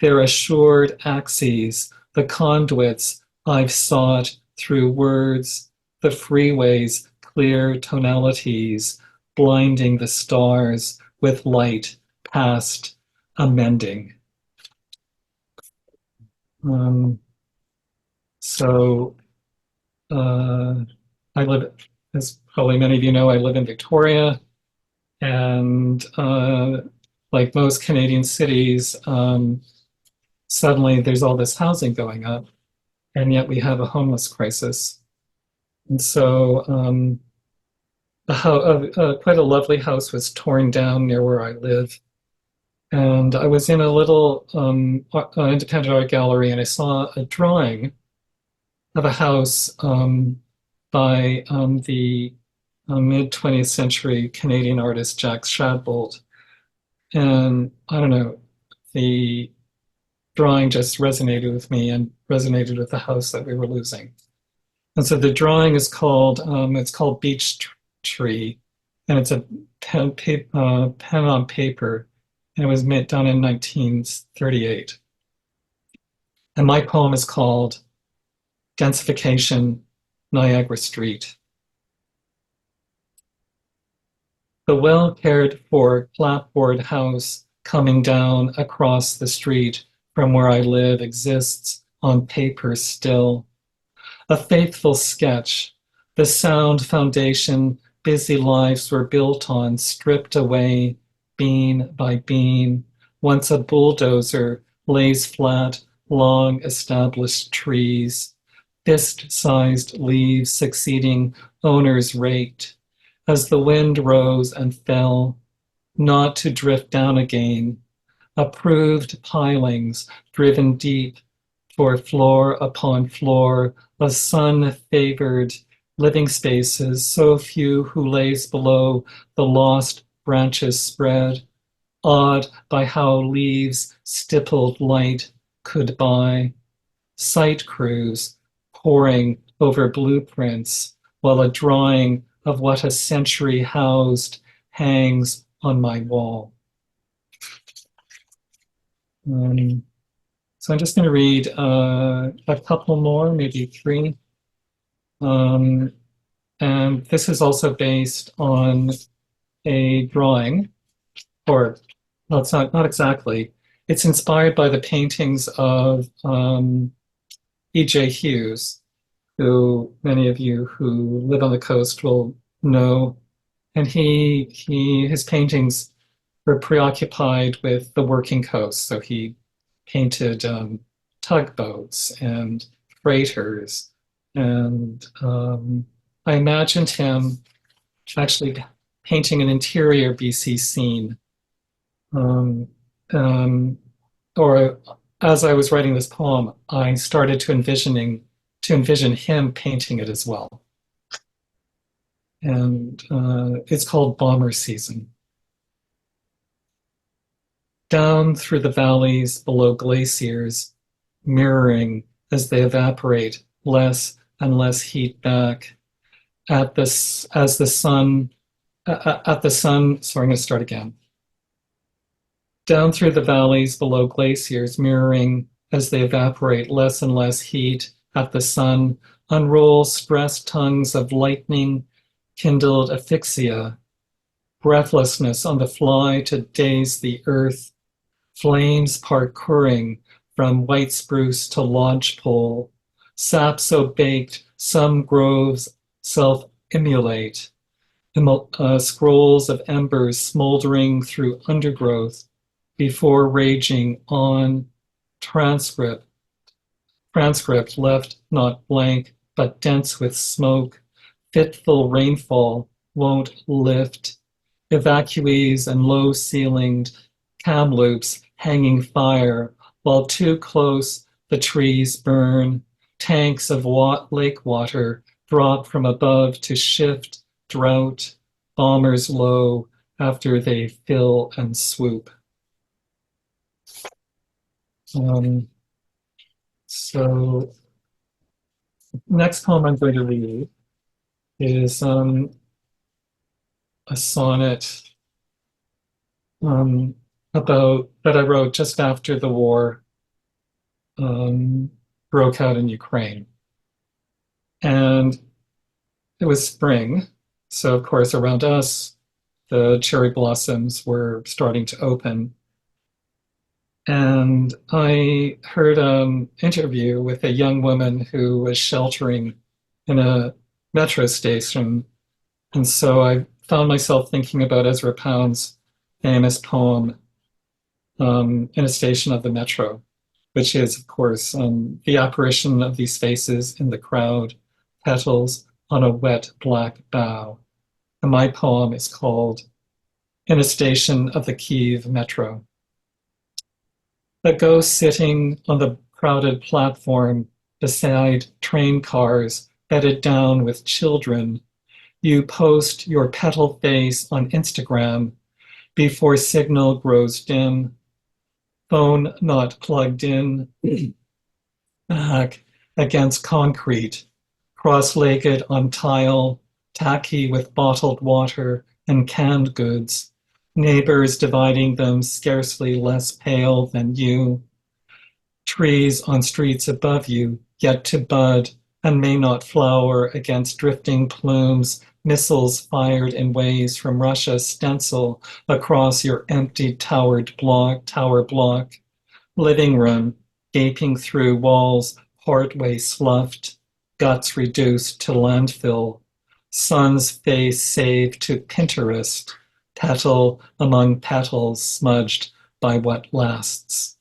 their assured axes, the conduits I've sought through words, the freeways, clear tonalities, blinding the stars with light past amending. I live, as probably many of you know, I live in Victoria, and like most Canadian cities, suddenly there's all this housing going up, and yet we have a homeless crisis. And so quite a lovely house was torn down near where I live. And I was in a little independent art gallery, and I saw a drawing of a house by the mid-20th century Canadian artist Jack Shadbolt. And I don't know, the drawing just resonated with me and resonated with the house that we were losing. And so the drawing is called, it's called Beech Tree, and it's a pen on paper, and it was done in 1938. And my poem is called Densification, Niagara Street. The well-cared-for clapboard house coming down across the street from where I live exists on paper still. A faithful sketch, the sound foundation busy lives were built on, stripped away, beam by beam. Once a bulldozer lays flat, long-established trees. Fist-sized leaves succeeding owners raked. As the wind rose and fell, not to drift down again. Approved pilings driven deep for floor upon floor of sun-favored living spaces, so few who lays below the lost branches spread, awed by how leaves stippled light could buy. Sight crews poring over blueprints while a drawing of what a century housed hangs on my wall. So I'm just going to read a couple more, maybe three. And this is also based on a drawing, or no, it's not exactly. It's inspired by the paintings of E.J. Hughes, who many of you who live on the coast will know. And his paintings were preoccupied with the working coast. So he painted tugboats and freighters. And I imagined him actually painting an interior BC scene. Or as I was writing this poem, I started to envision him painting it as well. And it's called Bomber Season. Down through the valleys below glaciers, mirroring as they evaporate less and less heat back sorry, I'm going to start again. Down through the valleys below glaciers, mirroring as they evaporate less and less heat at the sun, unroll stressed tongues of lightning, kindled asphyxia, breathlessness on the fly to daze the earth, flames parkouring from white spruce to lodgepole, sap so baked some groves self-immolate, scrolls of embers smoldering through undergrowth before raging on, transcript left not blank but dense with smoke, fitful rainfall won't lift, evacuees and low-ceilinged kamloops hanging fire, while too close the trees burn, tanks of lake water drop from above to shift drought, bombers low after they fill and swoop. So Next poem I'm going to read is a sonnet about that I wrote just after the war broke out in Ukraine. And it was spring. So, of course, around us, the cherry blossoms were starting to open. And I heard an interview with a young woman who was sheltering in a metro station. And so I found myself thinking about Ezra Pound's famous poem, In a Station of the Metro, which is, of course, the apparition of these faces in the crowd, petals on a wet black bough. And my poem is called In a Station of the Kiev Metro. A ghost sitting on the crowded platform beside train cars bedded down with children. You post your petal face on Instagram before signal grows dim. Phone not plugged in, back against concrete, cross-legged on tile, tacky with bottled water and canned goods, neighbors dividing them scarcely less pale than you, trees on streets above you yet to bud and may not flower against drifting plumes, missiles fired in waves from Russia stencil across your empty tower block, living room gaping through walls partway sloughed, guts reduced to landfill, sun's face saved to Pinterest, petal among petals smudged by what lasts.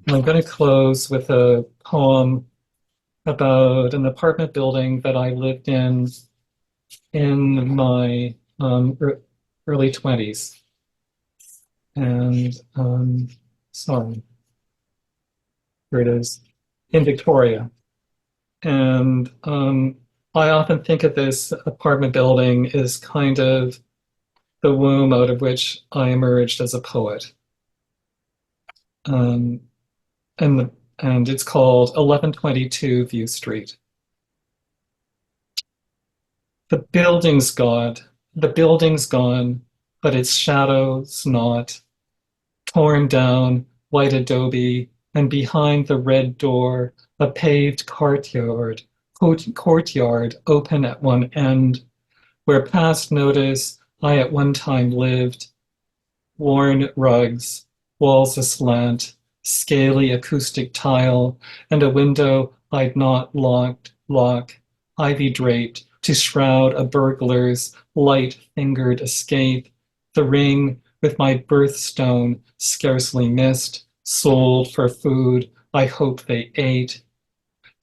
I'm going to close with a poem about an apartment building that I lived in my early 20s. And sorry, here it is, in Victoria. And I often think of this apartment building as kind of the womb out of which I emerged as a poet. And it's called 1122 View Street. The building's gone, but its shadow's not. Torn down, white adobe, and behind the red door, a paved courtyard open at one end, where past notice I at one time lived. Worn rugs, walls aslant, scaly acoustic tile, and a window I'd not lock, ivy draped to shroud a burglar's light-fingered escape, the ring with my birthstone scarcely missed, sold for food I hope they ate.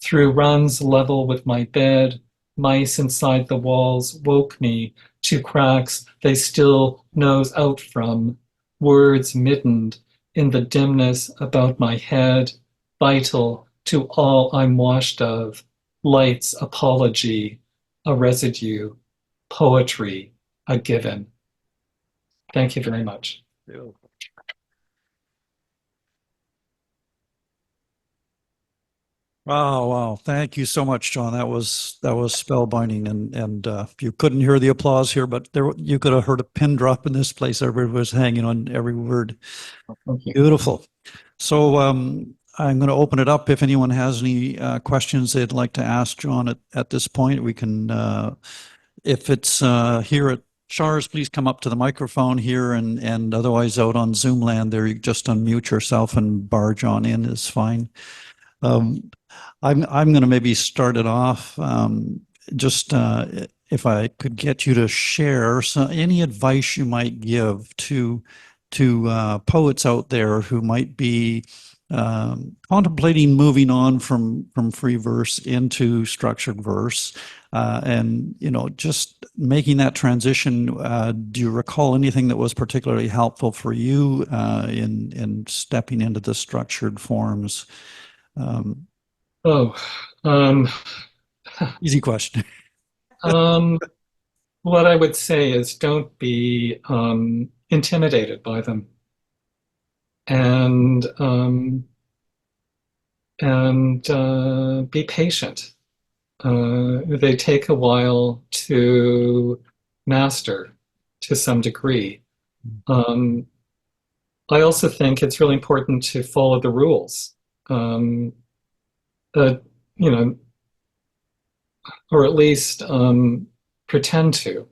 Through runs level with my bed, mice inside the walls woke me to cracks they still nose out from, words middened in the dimness about my head, vital to all I'm washed of, light's apology, a residue, poetry, a given. Thank you very much. Wow. Thank you so much, John. That was spellbinding, and you couldn't hear the applause here, but you could have heard a pin drop in this place. Everybody was hanging on every word. Thank you. Beautiful. So I'm going to open it up. If anyone has any questions they'd like to ask John at this point, we can, if it's here at Char's, please come up to the microphone here, and otherwise out on Zoom land there, you just unmute yourself and bar John in is fine. I'm going to maybe start it off, just if I could get you to share any advice you might give to poets out there who might be contemplating moving on from free verse into structured verse, and just making that transition. Do you recall anything that was particularly helpful for you in stepping into the structured forms? Easy question. What I would say is don't be intimidated by them. And be patient. They take a while to master to some degree. I also think it's really important to follow the rules, you know, or at least pretend to.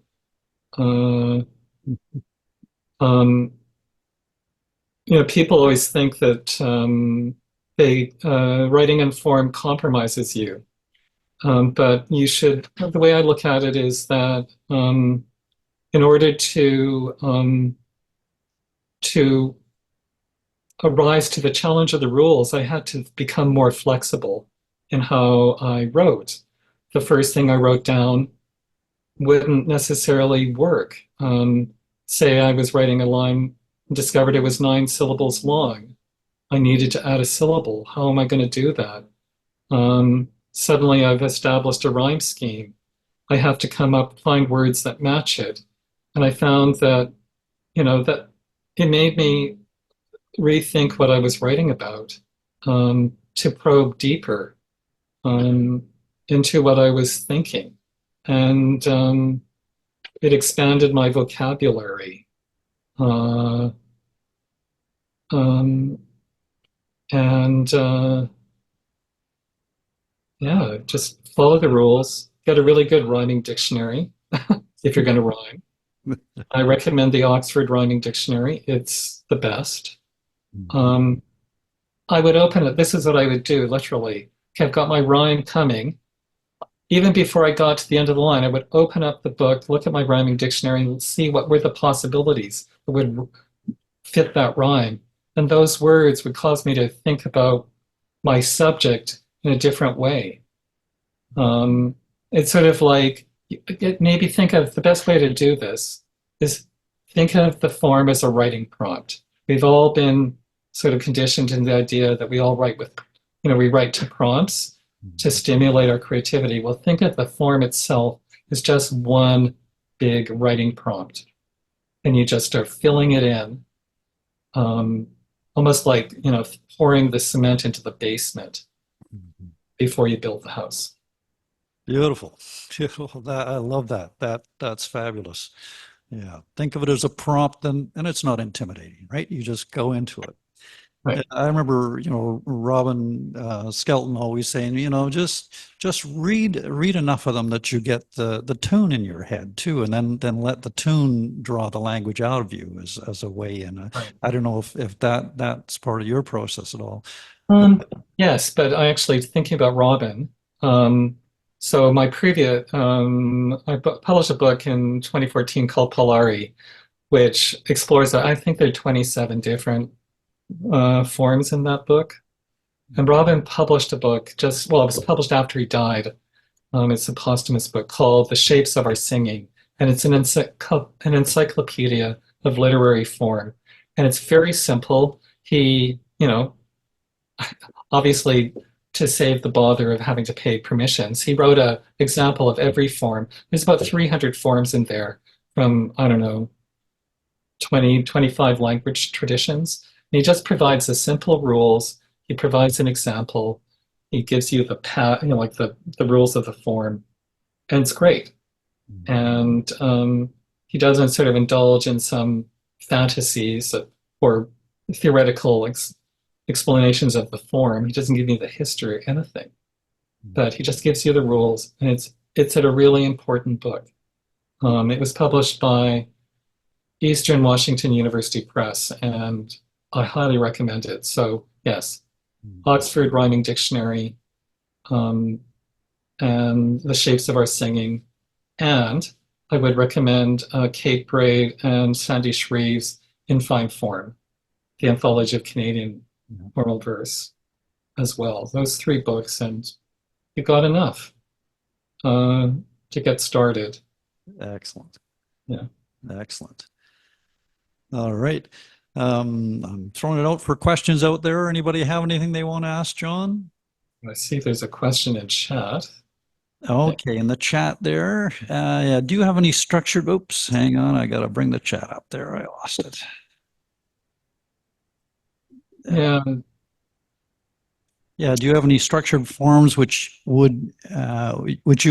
You know, people always think that writing in form compromises you. But you should, the way I look at it is that in order to arise to the challenge of the rules, I had to become more flexible in how I wrote. The first thing I wrote down wouldn't necessarily work. Say I was writing a line and discovered it was 9 syllables long. I needed to add a syllable. How am I going to do that? Suddenly I've established a rhyme scheme. I have to find words that match it. And I found that, you know, that it made me rethink what I was writing about, to probe deeper into what I was thinking. And it expanded my vocabulary. Yeah, just follow the rules. Get a really good rhyming dictionary if you're going to rhyme. I recommend the Oxford Rhyming Dictionary. It's the best. I would open it. This is what I would do, literally. Okay, I've got my rhyme coming. Even before I got to the end of the line, I would open up the book, look at my rhyming dictionary, and see what were the possibilities that would fit that rhyme. And those words would cause me to think about my subject in a different way. It's sort of like, maybe think of the best way to do this is think of the form as a writing prompt. We've all been sort of conditioned in the idea that we all write with, you know, we write to prompts to stimulate our creativity. Well, think of the form itself as just one big writing prompt. And you just start filling it in, almost like, you know, pouring the cement into the basement before you build the house. Beautiful. Beautiful. I love that. That's fabulous. Yeah. Think of it as a prompt, and it's not intimidating, right? You just go into it. Right. I remember, you know, Robin Skelton always saying, you know, just read enough of them that you get the tune in your head too, and then let the tune draw the language out of you as a way in. Right. I don't know if that's part of your process at all. Yes, but I actually thinking about Robin. So my previous, I published a book in 2014 called Polari, which explores, I think there are 27 different forms in that book. And Robin published a book it was published after he died. It's a posthumous book called The Shapes of Our Singing. And it's an encyclopedia of literary form. And it's very simple. He, you know, obviously to save the bother of having to pay permissions, he wrote an example of every form. There's about 300 forms in there from, I don't know, 20, 25 language traditions. And he just provides the simple rules. He provides an example. He gives you like the rules of the form. And it's great. And he doesn't sort of indulge in some fantasies or theoretical explanations of the form. He doesn't give you the history or anything, but he just gives you the rules, and it's a really important book. It was published by Eastern Washington University Press, and I highly recommend it. So yes, Oxford Rhyming Dictionary, and The Shapes of Our Singing, and I would recommend Kate Braid and Sandy Shreve's In Fine Form, the Anthology of Canadian Oral Verse as well. Those 3 books, and you got enough to get started. Excellent. Yeah. Excellent. All right. I'm throwing it out for questions out there. Anybody have anything they want to ask John? I see there's a question in chat. Okay, in the chat there. Yeah, do you have any structured, oops, hang on, I got to bring the chat up there. I lost it. Yeah. Yeah. Do you have any structured forms which you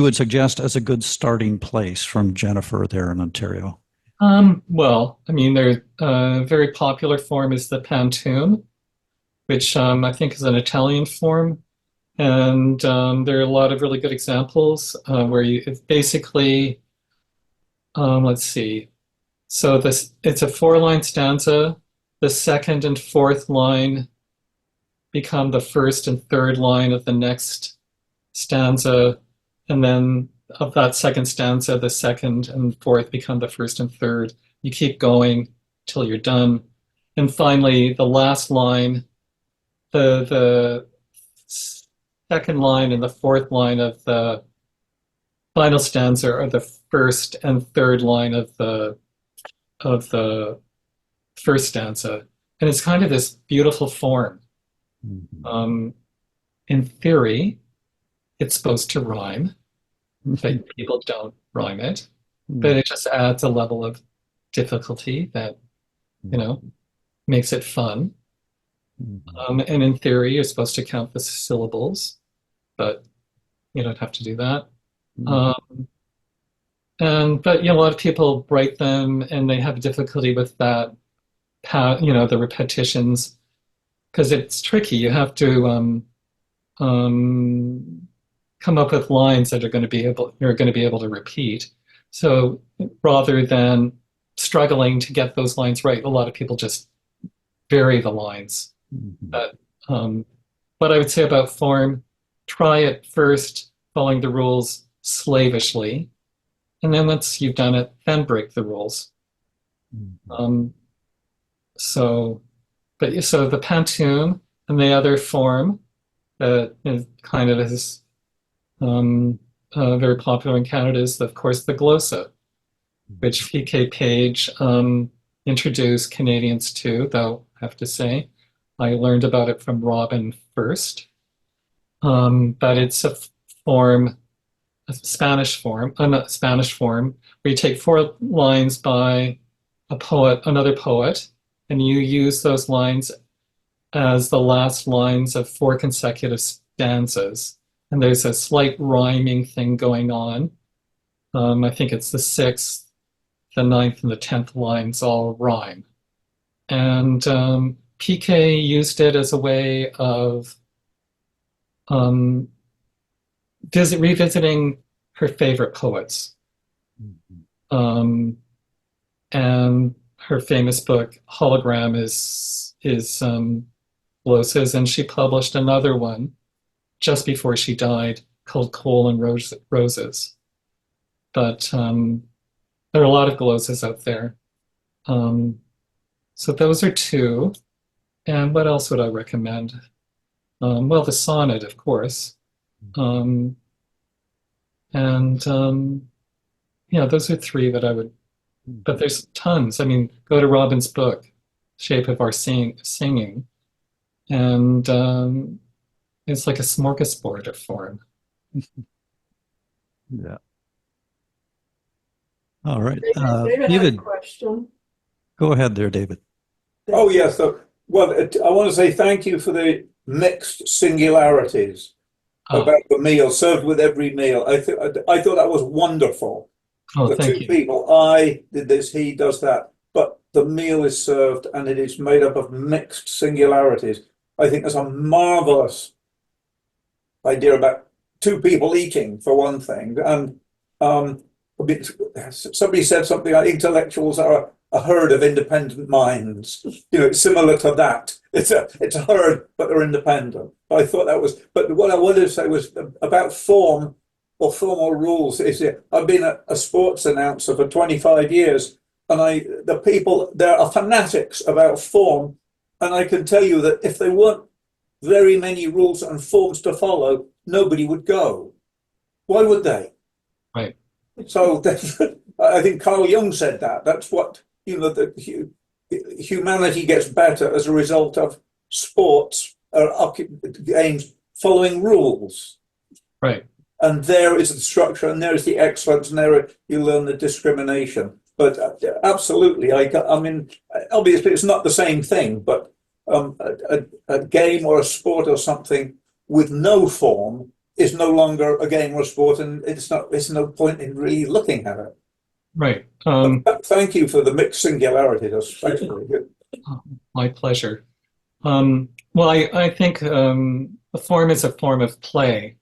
would suggest as a good starting place from Jennifer there in Ontario? Well, I mean, there's a very popular form is the Pantoum, which I think is an Italian form. And there are a lot of really good examples where it's basically, let's see. So it's a 4-line stanza. The second and fourth line become the first and third line of the next stanza. And then of that second stanza, the second and fourth become the first and third. You keep going till you're done. And finally, the last line, the second line and the fourth line of the final stanza are the first and third line of the first stanza. And it's kind of this beautiful form. Mm-hmm. In theory, it's supposed to rhyme, but people don't rhyme it. But it just adds a level of difficulty that, makes it fun. And in theory, you're supposed to count the syllables, but you don't have to do that. But a lot of people write them and they have difficulty with that, the repetitions, because it's tricky. You have to come up with lines that you're going to be able to repeat. So rather than struggling to get those lines right, a lot of people just vary the lines. But what I would say about form, try it first, following the rules slavishly, and then once you've done it, then break the rules. So the Pantoum and the other form that is kind of is very popular in Canada is, of course, the glossa, which P.K. Page introduced Canadians to, though I have to say, I learned about it from Robin first. But it's a Spanish form, where you take 4 lines by another poet, and you use those lines as the last lines of 4 consecutive stanzas. And there's a slight rhyming thing going on. I think it's the 6th, the 9th, and the 10th lines all rhyme. And PK used it as a way of revisiting her favorite poets. And her famous book, Hologram, is glosses, and she published another one just before she died called Coal and Roses. But there are a lot of glosses out there. So those are 2. And what else would I recommend? Well, the sonnet, of course. Those are 3 that I would, but there's tons. I mean, go to Robin's book, Shape of Our Singing, and it's like a smorgasbord of form. Yeah. All right. David had a question. Go ahead there, David. Oh, yes. So, well, I want to say thank you for the mixed singularities about the meal served with every meal. I thought that was wonderful. The Thank 2 you. people, I did this, he does that, but the meal is served and it is made up of mixed singularities. I think that's a marvelous idea about 2 people eating, for one thing. And somebody said something like intellectuals are a herd of independent minds. It's similar to that. It's a herd, but they're independent. I thought that was. But what I wanted to say was about form or formal rules. I've been a sports announcer for 25 years, and the people there are fanatics about form, and I can tell you that if there weren't very many rules and forms to follow, nobody would go. Why would they? Right. So I think Carl Jung said that. That's what, humanity gets better as a result of sports games following rules. Right. And there is the structure, and there is the excellence, and there you learn the discrimination. But absolutely, I mean, obviously it's not the same thing, but a game or a sport or something with no form is no longer a game or a sport, and it's no point in really looking at it. Right. Thank you for the mixed singularity. That's very good. My pleasure. Well, I think a form is a form of play.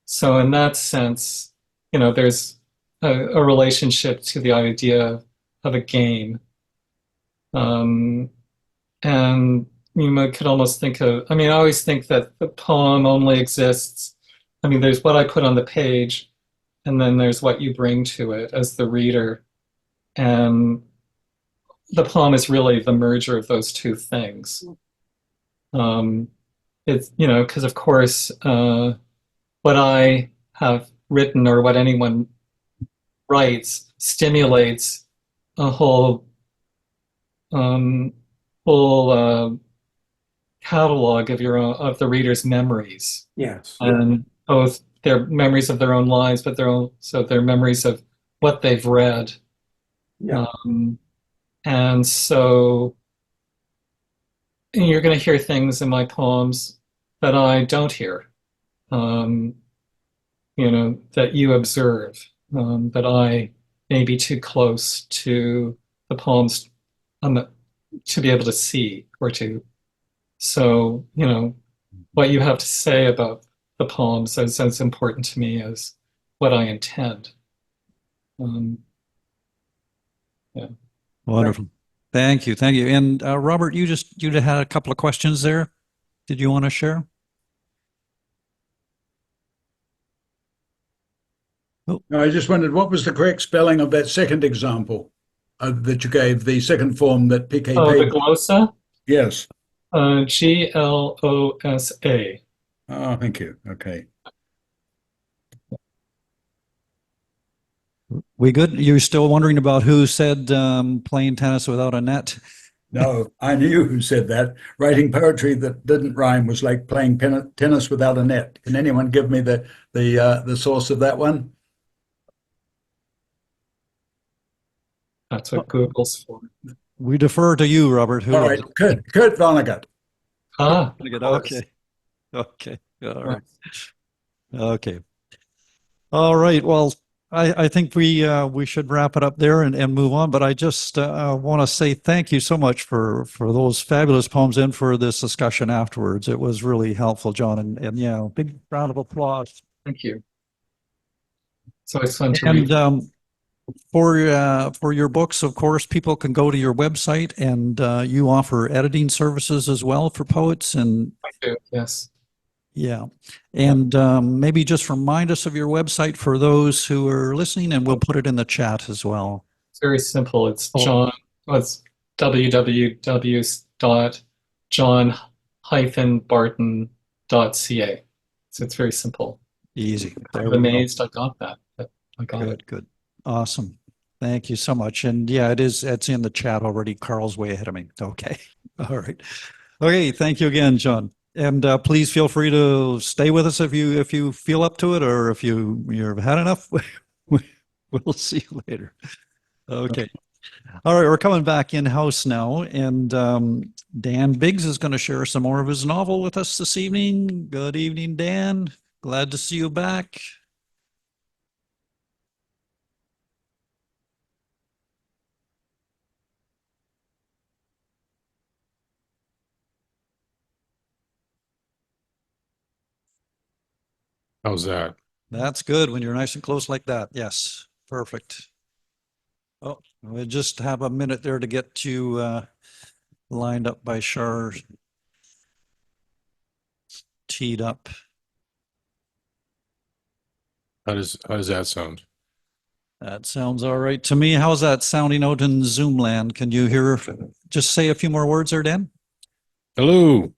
So in that sense, there's a relationship to the idea of a game. And you could almost think of, I always think that the poem only exists. There's what I put on the page, and then there's what you bring to it as the reader. And the poem is really the merger of those two things. It's, because of course, what I have written or what anyone writes stimulates a whole catalog of the reader's memories. Yes. And both their memories of their own lives, but also their memories of what they've read. Yeah. And so you're going to hear things in my poems that I don't hear, that you observe, that I may be too close to the poems to be able to see or to. So, what you have to say about the poems is as important to me as what I intend. Yeah. Wonderful. Thank you. Thank you. And Robert, you had a couple of questions there. Did you want to share? No, I just wondered what was the correct spelling of that second example that you gave, the second form that PKP. Oh, the glossa? Yes. Glossa. Oh, thank you. Okay. We good? You're still wondering about who said playing tennis without a net? No, I knew who said that. Writing poetry that didn't rhyme was like playing tennis without a net. Can anyone give me the source of that one? That's what Google's for. We defer to you, Robert. Who All right, Kurt Vonnegut. Ah, okay. Okay. All right. Okay. All right. Well, I think we should wrap it up there and move on. But I just want to say thank you so much for those fabulous poems and for this discussion afterwards. It was really helpful, John. And yeah, big round of applause. Thank you. So it's fun to read. And for your books, of course, people can go to your website, and you offer editing services as well for poets. And I do, yes. Yeah. And maybe just remind us of your website for those who are listening, and we'll put it in the chat as well. It's very simple. It's it's www.john-barton.ca. So it's very simple. Easy. I'm amazed I got that. I got it. Good. Awesome. Thank you so much. And yeah, it's in the chat already. Karl's way ahead of me. Okay. All right. Okay. Thank you again, John. And please feel free to stay with us if you feel up to it, or if you've had enough. We'll see you later. Okay. All right, we're coming back in-house now, and Dan Biggs is going to share some more of his novel with us this evening. Good evening, Dan. Glad to see you back. How's that? That's good when you're nice and close like that. Yes, perfect. Oh, we'll just have a minute there to get you lined up by Char. Teed up. How does that sound? That sounds all right to me. How's that sounding out in Zoom land? Can you hear? Just say a few more words there, Dan. Hello.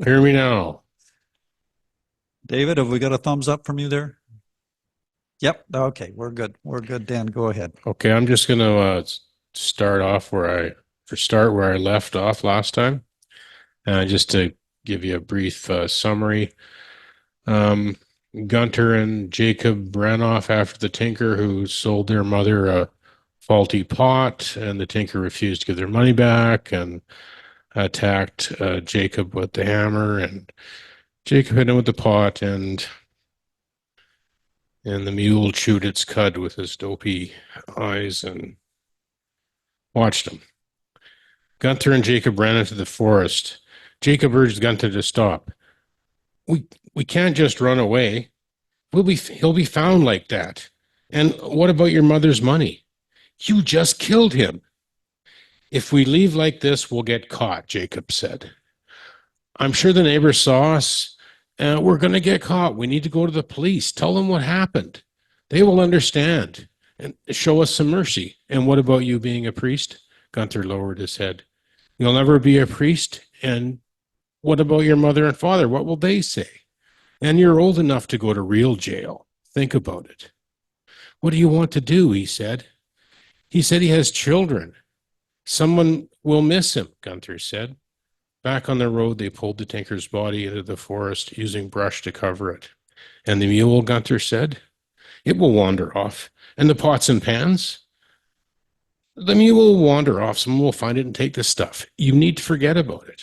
Hear me now. David, have we got a thumbs up from you there? Yep. Okay, we're good. We're good. Dan, go ahead. Okay, I'm just gonna start where I left off last time, just to give you a brief summary. Gunter and Jacob ran off after the tinker, who sold their mother a faulty pot, and the tinker refused to give their money back and attacked Jacob with the hammer, and Jacob hit him with the pot, and the mule chewed its cud with his dopey eyes and watched him. Gunther and Jacob ran into the forest. Jacob urged Gunther to stop. We can't just run away. He'll be found like that. And what about your mother's money? You just killed him. If we leave like this, we'll get caught, Jacob said. I'm sure the neighbors saw us. We're going to get caught. We need to go to the police. Tell them what happened. They will understand and show us some mercy. And what about you being a priest? Gunther lowered his head. You'll never be a priest. And what about your mother and father? What will they say? And you're old enough to go to real jail. Think about it. What do you want to do? He said. He said he has children. Someone will miss him, Gunther said. Back on the road, they pulled the tinker's body into the forest, using brush to cover it. And the mule, Gunther said, it will wander off. And the pots and pans? The mule will wander off. Someone will find it and take the stuff. You need to forget about it.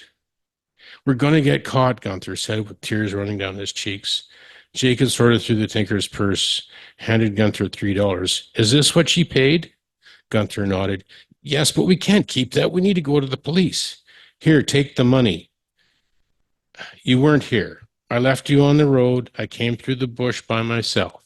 We're going to get caught, Gunther said, with tears running down his cheeks. Jacob sorted through the tinker's purse, handed Gunther $3. Is this what she paid? Gunther nodded. Yes, but we can't keep that. We need to go to the police. Here, take the money. You weren't here. I left you on the road. I came through the bush by myself.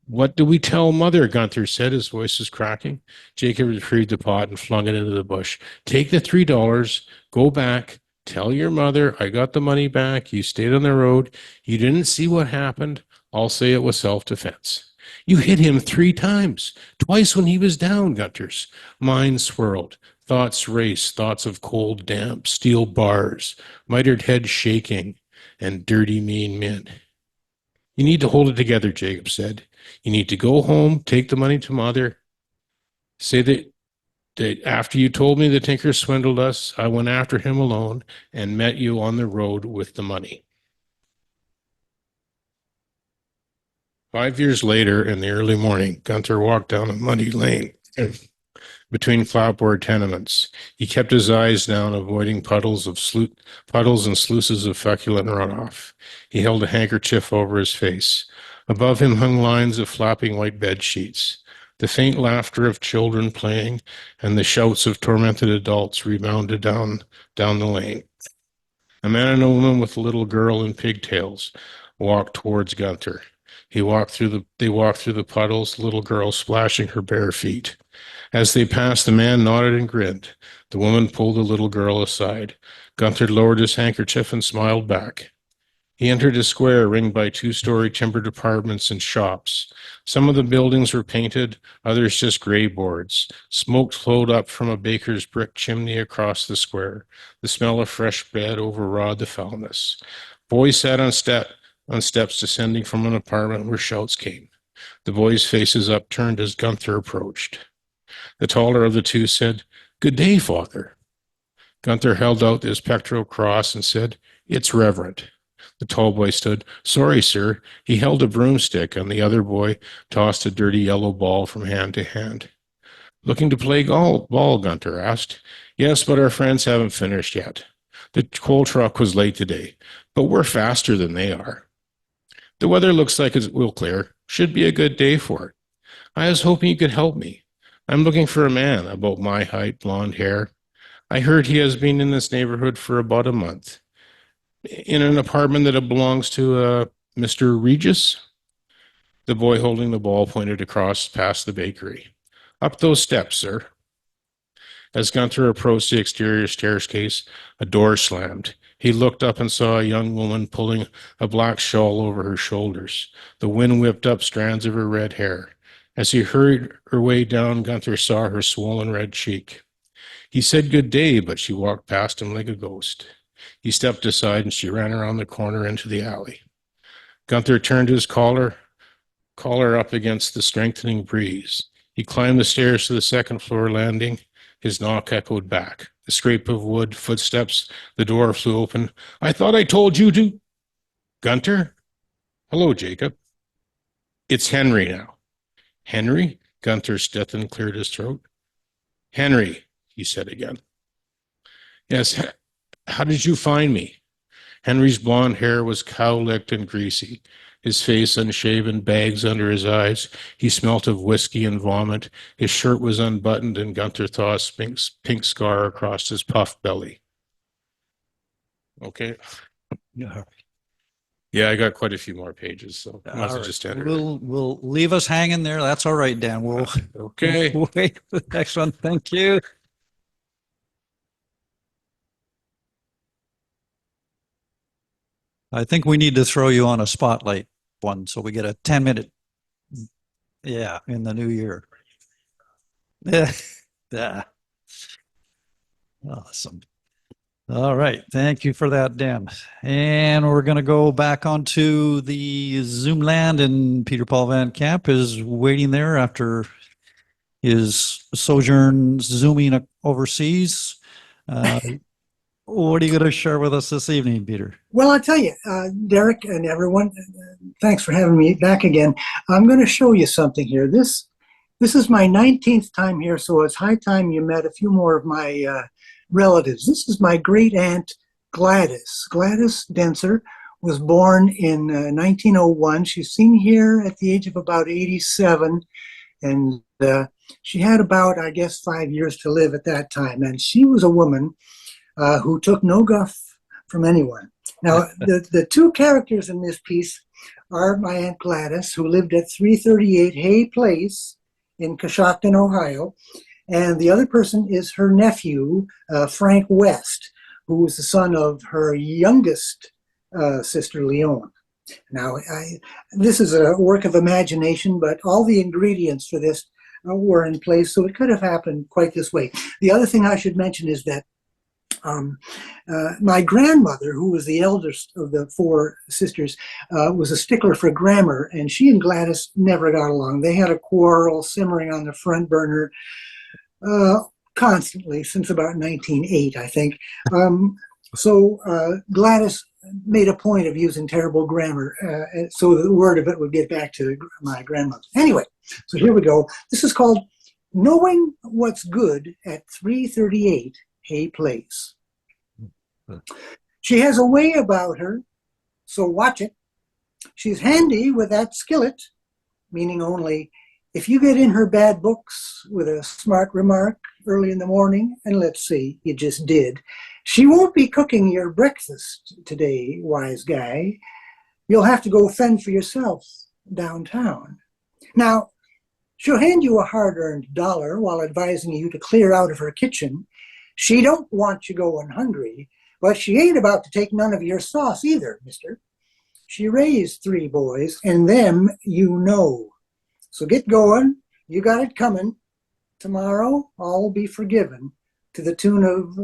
What do we tell Mother? Gunther said, his voice was cracking. Jacob retrieved the pot and flung it into the bush. Take the $3, go back, tell your mother I got the money back. You stayed on the road. You didn't see what happened. I'll say it was self-defense. You hit him 3 times, twice when he was down, Gunter's mind swirled. Thoughts raced, thoughts of cold, damp, steel bars, mitered head shaking, and dirty, mean men. You need to hold it together, Jacob said. You need to go home, take the money to Mother. Say that after you told me the tinker swindled us, I went after him alone and met you on the road with the money. 5 years later, in the early morning, Gunther walked down a muddy lane between clapboard tenements. He kept his eyes down, avoiding puddles and sluices of feculent runoff. He held a handkerchief over his face. Above him hung lines of flapping white bed sheets. The faint laughter of children playing and the shouts of tormented adults rebounded down the lane. A man and a woman with a little girl in pigtails walked towards Gunther. They walked through the puddles, the little girl splashing her bare feet. As they passed, the man nodded and grinned. The woman pulled the little girl aside. Gunther lowered his handkerchief and smiled back. He entered a square ringed by 2-story timbered apartments and shops. Some of the buildings were painted, others just gray boards. Smoke flowed up from a baker's brick chimney across the square. The smell of fresh bread overawed the foulness. Boys sat on steps descending from an apartment where shouts came. The boys' faces upturned as Gunther approached. The taller of the two said, "Good day, Father." Gunther held out his pectoral cross and said, "It's reverent." The tall boy stood. "Sorry, sir." He held a broomstick, and the other boy tossed a dirty yellow ball from hand to hand. "Looking to play ball?" Gunther asked. "Yes, but our friends haven't finished yet. The coal truck was late today, but we're faster than they are. The weather looks like it will clear. Should be a good day for it. I was hoping you could help me. I'm looking for a man about my height, blonde hair. I heard he has been in this neighborhood for about a month. In an apartment that belongs to Mr. Regis?" The boy holding the ball pointed across past the bakery. "Up those steps, sir." As Gunther approached the exterior staircase, a door slammed. He looked up and saw a young woman pulling a black shawl over her shoulders. The wind whipped up strands of her red hair. As he hurried her way down, Gunther saw her swollen red cheek. He said good day, but she walked past him like a ghost. He stepped aside and she ran around the corner into the alley. Gunther turned his collar up against the strengthening breeze. He climbed the stairs to the second-floor landing. His knock echoed back. The scrape of wood, footsteps, the door flew open. "I thought I told you to—" "Gunther?" "Hello, Jacob." "It's Henry now." "Henry?" Gunther stiffened, cleared his throat. "Henry," he said again. "Yes, How did you find me? Henry's blonde hair was cow-licked and greasy, his face unshaven, bags under his eyes. He smelt of whiskey and vomit. His shirt was unbuttoned, and Gunther saw a pink scar across his puffed belly. Okay. Yeah, I got quite a few more pages, so I must have just entered it. We'll leave us hanging there. That's all right, Dan. We'll Okay. wait for the next one. Thank you. I think we need to throw you on a spotlight one so we get a 10-minute. Yeah, in the new year. Yeah. Yeah. Awesome. All right. Thank you for that, Dan. And we're going to go back onto the Zoom land, and Peter Paul Van Camp is waiting there after his sojourn zooming overseas. What are you going to share with us this evening, Peter? Well, I'll tell you, Derek and everyone, thanks for having me back again. I'm going to show you something here. This is my 19th time here, so it's high time you met a few more of my relatives. This is my great aunt Gladys. Gladys Denser was born in 1901. She's seen here at the age of about 87, and she had about, I guess, 5 years to live at that time. And she was a woman who took no guff from anyone. Now, the two characters in this piece are my Aunt Gladys, who lived at 338 Hay Place in Coshocton, Ohio, and the other person is her nephew, Frank West, who was the son of her youngest sister, Leon. Now, this is a work of imagination, but all the ingredients for this were in place, so it could have happened quite this way. The other thing I should mention is that my grandmother, who was the eldest of the four sisters, was a stickler for grammar, and she and Gladys never got along. They had a quarrel simmering on the front burner constantly since about 1908, I think. So Gladys made a point of using terrible grammar so the word of it would get back to my grandmother. Anyway, so here we go. This is called Knowing What's Good at 338 Hay Place. She has a way about her, so watch it. She's handy with that skillet, meaning only if you get in her bad books with a smart remark early in the morning, and let's see, you just did, she won't be cooking your breakfast today, wise guy. You'll have to go fend for yourself downtown. Now, she'll hand you a hard-earned dollar while advising you to clear out of her kitchen. She don't want you going hungry, but she ain't about to take none of your sauce either, mister. She raised 3 boys, and them you know. So get going. You got it coming. Tomorrow, all will be forgiven, to the tune of,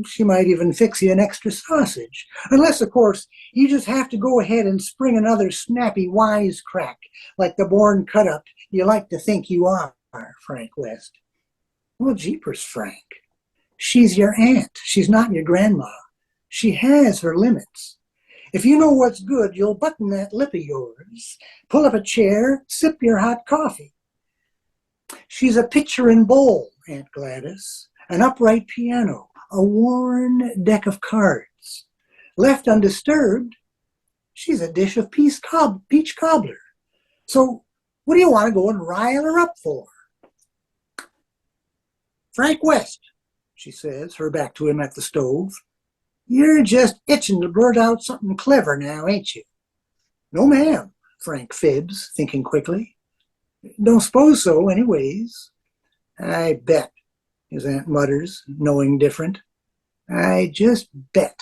she might even fix you an extra sausage. Unless, of course, you just have to go ahead and spring another snappy wisecrack, like the born cut-up you like to think you are, Frank West. Well, jeepers, Frank. She's your aunt. She's not your grandma. She has her limits. If you know what's good, you'll button that lip of yours, pull up a chair, sip your hot coffee. She's a pitcher and bowl, Aunt Gladys, an upright piano, a worn deck of cards. Left undisturbed, she's a dish of peach cobbler. So what do you want to go and rile her up for? Frank West, she says, her back to him at the stove. You're just itching to blurt out something clever now, ain't you? No, ma'am, Frank fibs, thinking quickly. Don't suppose so, anyways. I bet, his aunt mutters, knowing different. I just bet.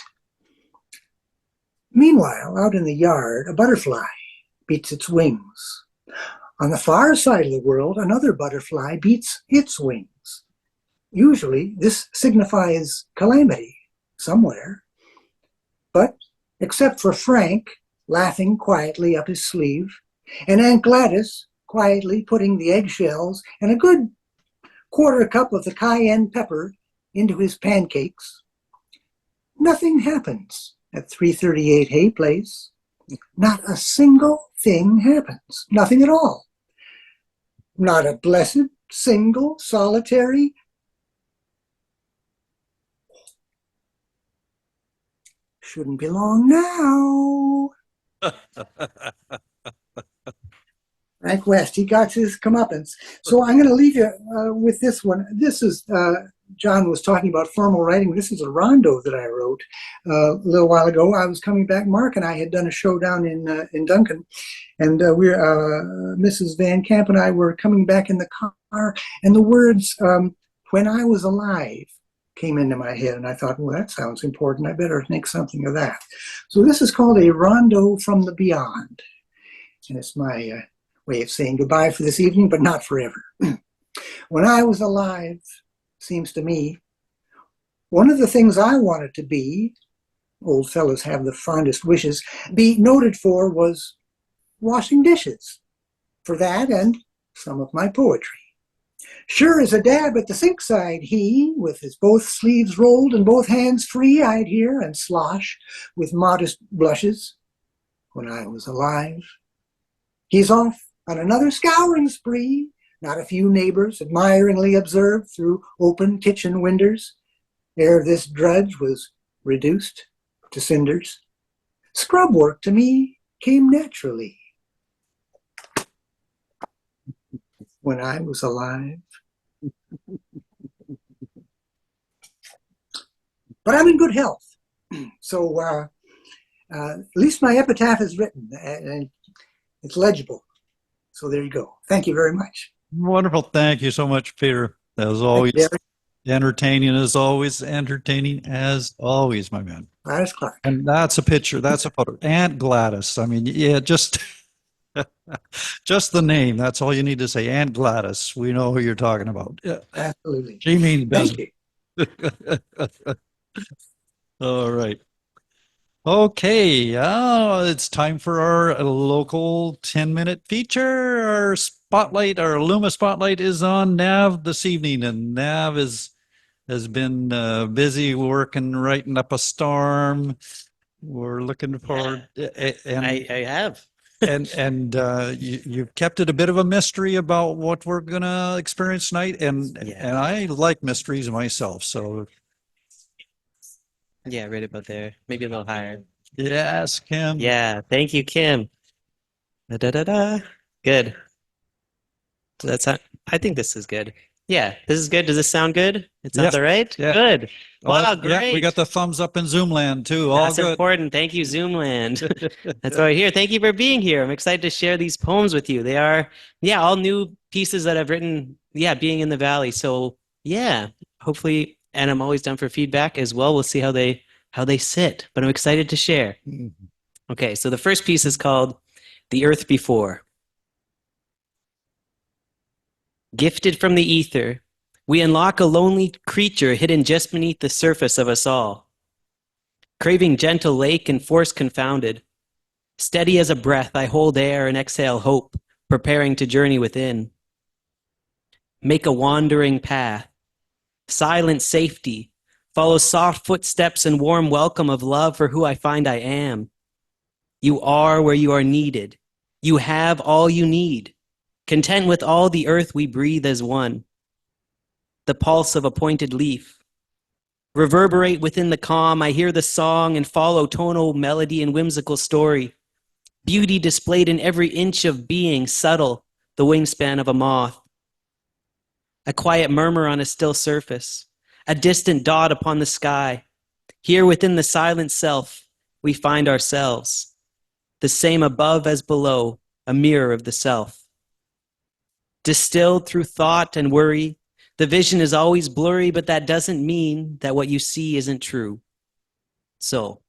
Meanwhile, out in the yard, a butterfly beats its wings. On the far side of the world, another butterfly beats its wings. Usually, this signifies calamity somewhere. But, except for Frank, laughing quietly up his sleeve, and Aunt Gladys quietly putting the eggshells and a good quarter cup of the cayenne pepper into his pancakes, nothing happens at 338 Hay Place. Not a single thing happens. Nothing at all. Not a blessed, single, solitary. Shouldn't be long now. Frank West, he got his comeuppance. So I'm going to leave you with this one. This is, John was talking about formal writing. This is a rondo that I wrote a little while ago. I was coming back. Mark and I had done a show down in Duncan, and Mrs. Van Camp and I were coming back in the car, and the words, "When I was alive," came into my head, and I thought, well, that sounds important. I better make something of that. So this is called a rondo from the beyond, and it's my way of saying goodbye for this evening, but not forever. When I was alive, seems to me, one of the things I wanted to be, old fellows have the fondest wishes, be noted for was washing dishes. For that and some of my poetry. Sure as a dab at the sink side, he, with his both sleeves rolled and both hands free, I'd hear and slosh with modest blushes. When I was alive, he's off on another scouring spree. Not a few neighbors admiringly observed through open kitchen windows, ere this drudge was reduced to cinders. Scrub work to me came naturally when I was alive. But I'm in good health, so at least my epitaph is written and it's legible. So there you go. Thank you very much. Wonderful. Thank you so much, Peter. As always, entertaining as always, my man. Gladys Clark. And that's a picture. That's a photo. Aunt Gladys. I mean, yeah, just the name. That's all you need to say. Aunt Gladys. We know who you're talking about. Yeah. Absolutely. She means Thank business. All right. Okay, it's time for our local 10-minute feature. Our spotlight, our Luma spotlight is on N.A.V this evening, and N.A.V has been busy working, writing up a storm. We're looking forward. And I have. and you've kept it a bit of a mystery about what we're gonna experience tonight, and I like mysteries myself, so. Yeah, right about there. Maybe a little higher. Yes, Kim. Yeah, thank you, Kim. Da-da-da-da. Good. So that's how, I think this is good. Yeah, this is good. Does this sound good? It sounds all right? Yeah. Good. Wow, great. Yeah, we got the thumbs up in Zoomland too. All That's good. important. Thank you, Zoomland. That's why we're here. Thank you for being here. I'm excited to share these poems with you. They are, all new pieces that I've written, being in the Valley. So, hopefully, and I'm always down for feedback as well. We'll see how they sit, but I'm excited to share. Okay, so the first piece is called The Earth Before. Gifted from the ether, we unlock a lonely creature hidden just beneath the surface of us all. Craving gentle lake and force confounded. Steady as a breath, I hold air and exhale hope, preparing to journey within. Make a wandering path. Silent safety. Follow soft footsteps and warm welcome of love for who I find I am. You are where you are needed. You have all you need. Content with all the earth we breathe as one. The pulse of a pointed leaf. Reverberate within the calm, I hear the song and follow tonal melody and whimsical story. Beauty displayed in every inch of being, subtle, the wingspan of a moth. A quiet murmur on a still surface. A distant dot upon the sky. Here within the silent self, we find ourselves. The same above as below, a mirror of the self. Distilled through thought and worry, the vision is always blurry, but that doesn't mean that what you see isn't true. So,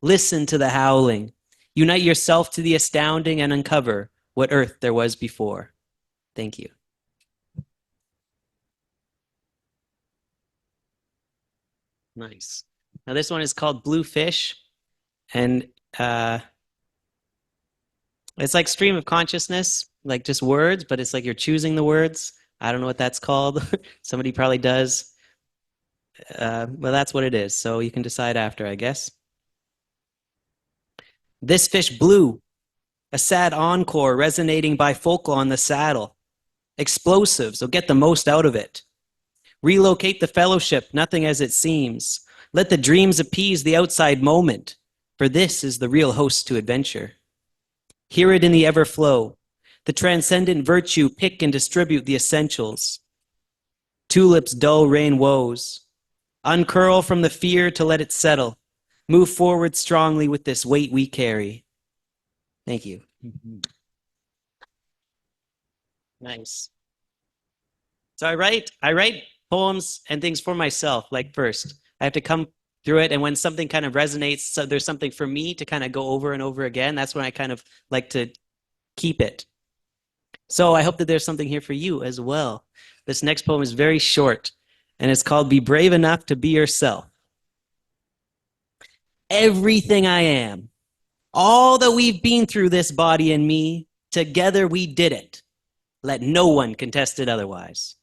listen to the howling. Unite yourself to the astounding and uncover what earth there was before. Thank you. Nice. Now this one is called Blue Fish, and it's like stream of consciousness, like just words, but it's like you're choosing the words. I don't know what that's called. Somebody probably does. Well, that's what it is. So you can decide after, I guess. This fish blew, a sad encore resonating bifocal on the saddle. Explosive, so get the most out of it. Relocate the fellowship, nothing as it seems. Let the dreams appease the outside moment, for this is the real host to adventure. Hear it in the ever flow, the transcendent virtue, pick and distribute the essentials. Tulips dull rain woes. Uncurl from the fear to let it settle. Move forward strongly with this weight we carry. Thank you. Nice. So I write poems and things for myself, like first. I have to come through it, and when something kind of resonates, so there's something for me to kind of go over and over again, that's when I kind of like to keep it. So I hope that there's something here for you as well. This next poem is very short, and it's called Be Brave Enough to Be Yourself. Everything I am, all that we've been through, this body and me, together we did it. Let no one contest it otherwise.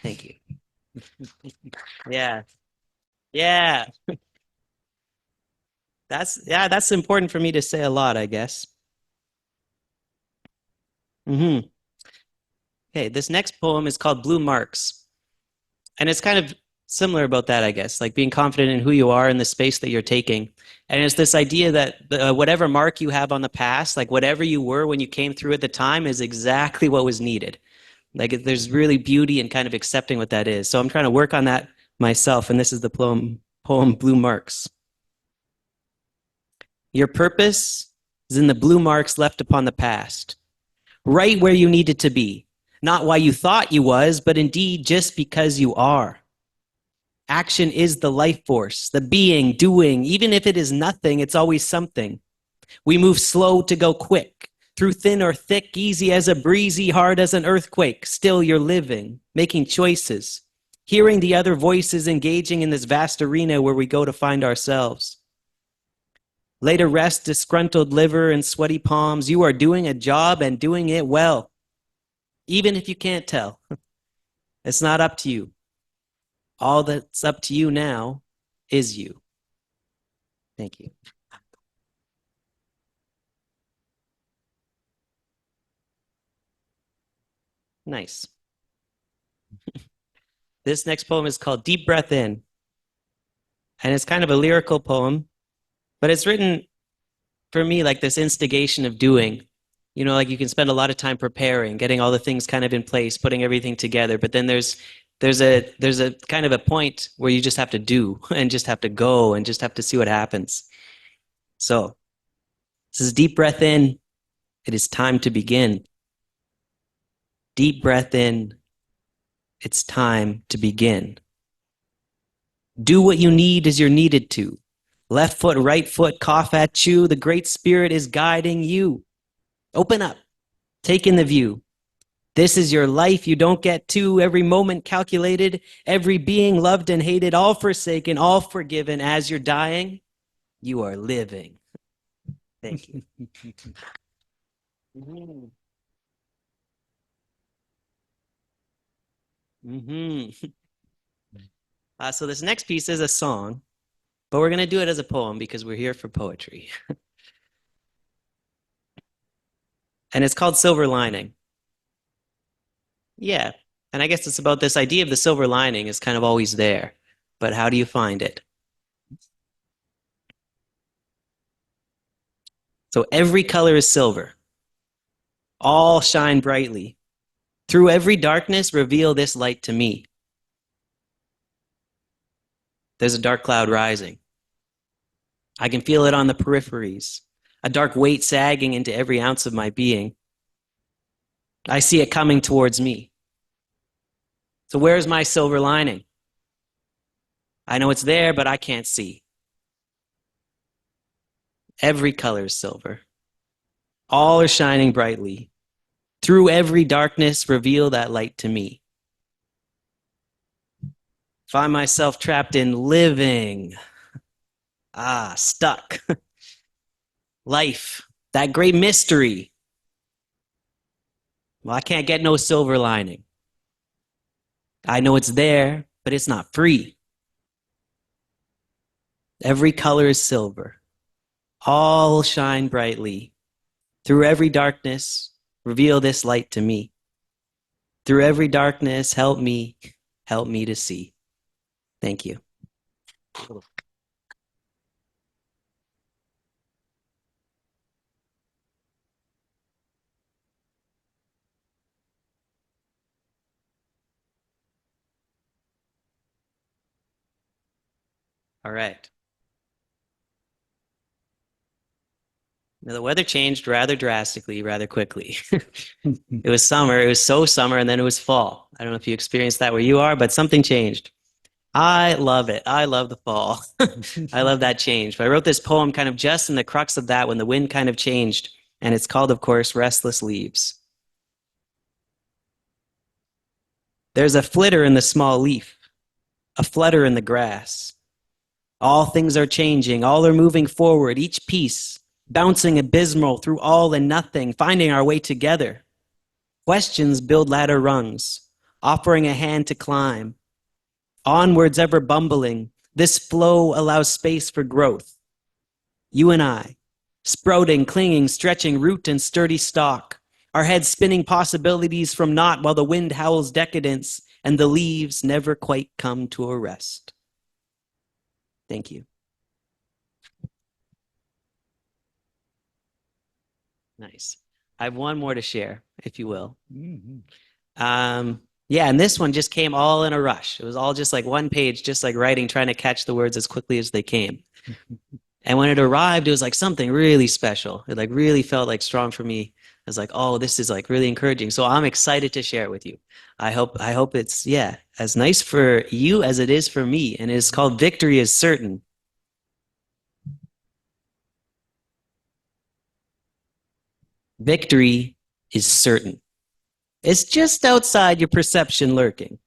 Thank you. Yeah. Yeah. That's important for me to say a lot, I guess. Okay, this next poem is called Blue Marks. And it's kind of similar about that, I guess, like being confident in who you are in the space that you're taking. And it's this idea that whatever mark you have on the past, like whatever you were when you came through at the time, is exactly what was needed. Like there's really beauty in kind of accepting what that is. So I'm trying to work on that myself. And this is the poem Blue Marks. Your purpose is in the blue marks left upon the past, right where you needed to be. Not why you thought you was, but indeed just because you are. Action is the life force, the being, doing. Even if it is nothing, it's always something. We move slow to go quick, through thin or thick, easy as a breezy, hard as an earthquake. Still you're living, making choices, hearing the other voices, engaging in this vast arena where we go to find ourselves. Later rest, disgruntled liver and sweaty palms. You are doing a job and doing it well. Even if you can't tell, it's not up to you. All that's up to you now is you. Thank you. Nice. This next poem is called Deep Breath In. And it's kind of a lyrical poem, but it's written for me like this instigation of doing. You know, like you can spend a lot of time preparing, getting all the things kind of in place, putting everything together. But then there's a kind of a point where you just have to do and just have to go and just have to see what happens. So this is deep breath in. It is time to begin. Deep breath in. It's time to begin. Do what you need as you're needed to. Left foot, right foot, cough at you. The Great Spirit is guiding you. Open up. Take in the view. This is your life. You don't get to. Every moment calculated. Every being loved and hated. All forsaken. All forgiven. As you're dying, you are living. Thank you. So this next piece is a song, but we're going to do it as a poem because we're here for poetry. And it's called Silver Lining. Yeah, and I guess it's about this idea of the silver lining is kind of always there, but how do you find it? So every color is silver. All shine brightly. Through every darkness, reveal this light to me. There's a dark cloud rising. I can feel it on the peripheries, a dark weight sagging into every ounce of my being. I see it coming towards me. So where's my silver lining? I know it's there, but I can't see. Every color is silver. All are shining brightly. Through every darkness, reveal that light to me. Find myself trapped in living. Stuck. Life, that great mystery. Well, I can't get no silver lining. I know it's there, but it's not free. Every color is silver. All shine brightly. Through every darkness, reveal this light to me. Through every darkness, help me to see. Thank you. All right. Now, the weather changed rather drastically, rather quickly. It was summer. It was so summer, and then it was fall. I don't know if you experienced that where you are, but something changed. I love it. I love the fall. I love that change. But I wrote this poem kind of just in the crux of that when the wind kind of changed. And it's called, of course, Restless Leaves. There's a flitter in the small leaf, a flutter in the grass. All things are changing. All are moving forward, each piece, bouncing abysmal through all and nothing, finding our way together. Questions build ladder rungs, offering a hand to climb. Onwards, ever bumbling, this flow allows space for growth. You and I, sprouting, clinging, stretching root and sturdy stalk, our heads spinning possibilities from naught while the wind howls decadence and the leaves never quite come to a rest. Thank you. Nice. I have one more to share, if you will. Yeah, and this one just came all in a rush. It was all just like one page, just like writing, trying to catch the words as quickly as they came. And when it arrived, it was like something really special. It like really felt like strong for me. I was like, oh, this is like really encouraging. So I'm excited to share it with you. I hope it's, yeah, as nice for you as it is for me. And it's called Victory is Certain. Victory is certain. It's just outside your perception lurking.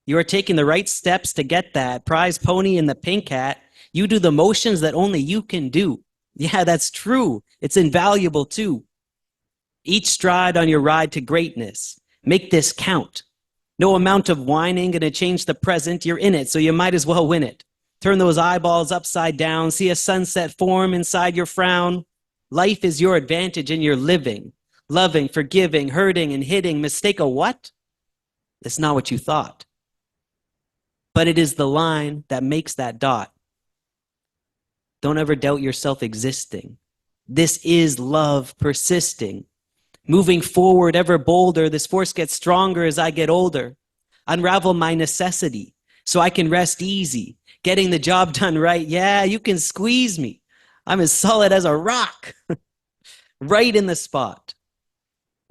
You are taking the right steps to get that prize pony in the pink hat. You do the motions that only you can do. Yeah, that's true. It's invaluable too. Each stride on your ride to greatness. Make this count. No amount of whining gonna change the present. You're in it, so you might as well win it. Turn those eyeballs upside down. See a sunset form inside your frown. Life is your advantage and you're living. Loving, forgiving, hurting, and hitting. Mistake a what? That's not what you thought. But it is the line that makes that dot. Don't ever doubt yourself existing. This is love persisting. Moving forward ever bolder, this force gets stronger as I get older. Unravel my necessity so I can rest easy. Getting the job done right. Yeah, you can squeeze me. I'm as solid as a rock. Right in the spot.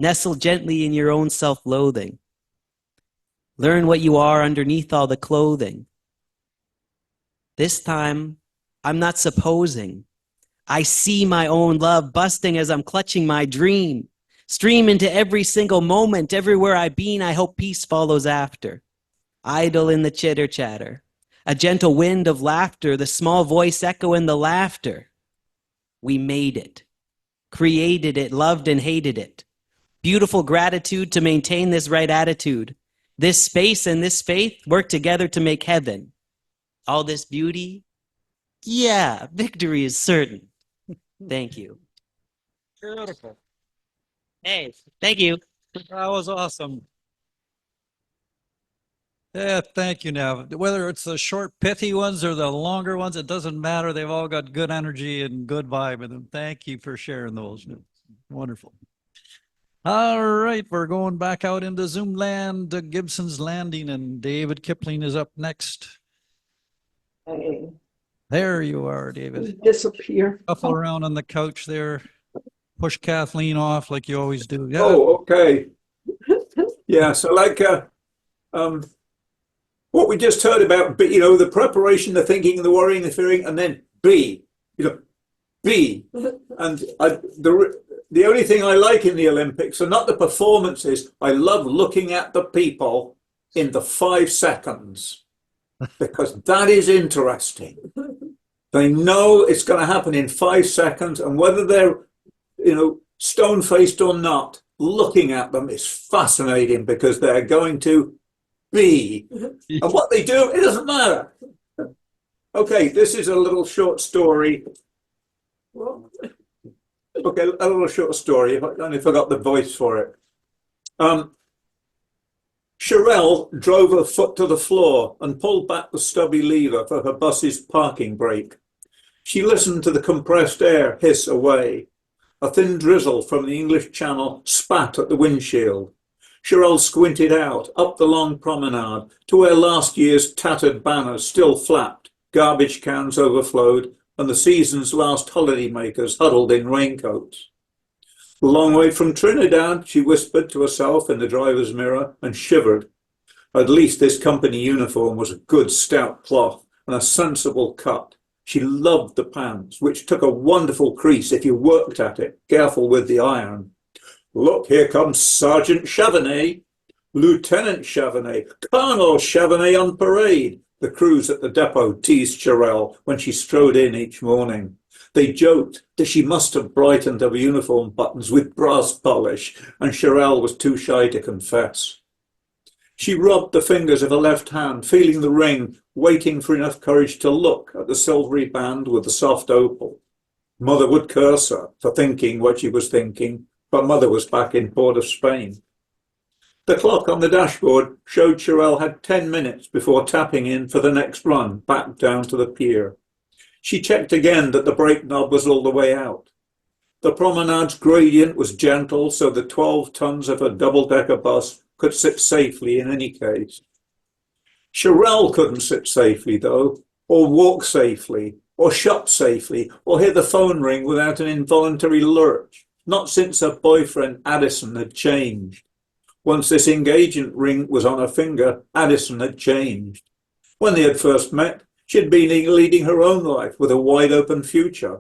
Nestle gently in your own self-loathing. Learn what you are underneath all the clothing. This time, I'm not supposing. I see my own love busting as I'm clutching my dream. Stream into every single moment, everywhere I've been, I hope peace follows after. Idle in the chitter-chatter. A gentle wind of laughter, the small voice echo in the laughter. We made it. Created it, loved and hated it. Beautiful gratitude to maintain this right attitude. This space and this faith work together to make heaven. All this beauty, yeah, victory is certain. Thank you. Beautiful. Hey, thank you. That was awesome. Yeah, thank you now. Whether it's the short, pithy ones or the longer ones, it doesn't matter. They've all got good energy and good vibe in them. Thank you for sharing those. Wonderful. All right, we're going back out into Zoom land to Gibson's Landing, and David Kippling is up next. Hey, There you are, David. disappear. Shuffle around on the couch there. Push Kathleen off like you always do. Yeah. Oh, okay. Yeah, so like what we just heard about, the preparation, the thinking, the worrying, the fearing, and then B, B. And the only thing I like in the Olympics are not the performances. I love looking at the people in the 5 seconds because that is interesting. They know it's going to happen in 5 seconds, and whether they're, stone-faced or not, looking at them is fascinating because they're going to be. And what they do, it doesn't matter. Okay, this is a little short story. Okay, a little short story. I only forgot the voice for it. Sherelle drove her foot to the floor and pulled back the stubby lever for her bus's parking brake. She listened to the compressed air hiss away. A thin drizzle from the English Channel spat at the windshield. Sherelle squinted out, up the long promenade, to where last year's tattered banners still flapped, Garbage cans overflowed, and the season's last holidaymakers huddled in raincoats. A long way from Trinidad, she whispered to herself in the driver's mirror and shivered. At least this company uniform was a good stout cloth and a sensible cut. She loved the pants, which took a wonderful crease if you worked at it, careful with the iron. Look, here comes Sergeant Chavanay, Lieutenant Chavanay, Colonel Chavanay on parade. The crews at the depot teased Cherelle when she strode in each morning. They joked that she must have brightened her uniform buttons with brass polish, and Cherelle was too shy to confess. She rubbed the fingers of her left hand, feeling the ring, waiting for enough courage to look at the silvery band with the soft opal. Mother would curse her for thinking what she was thinking, but Mother was back in Port of Spain. The clock on the dashboard showed Cherelle had 10 minutes before tapping in for the next run back down to the pier. She checked again that the brake knob was all the way out. The promenade's gradient was gentle, so the 12 tons of a double-decker bus could sit safely in any case. Cherelle couldn't sit safely, though, or walk safely, or shop safely, or hear the phone ring without an involuntary lurch, not since her boyfriend Addison had changed. Once this engagement ring was on her finger, Addison had changed. When they had first met, she had been leading her own life with a wide-open future.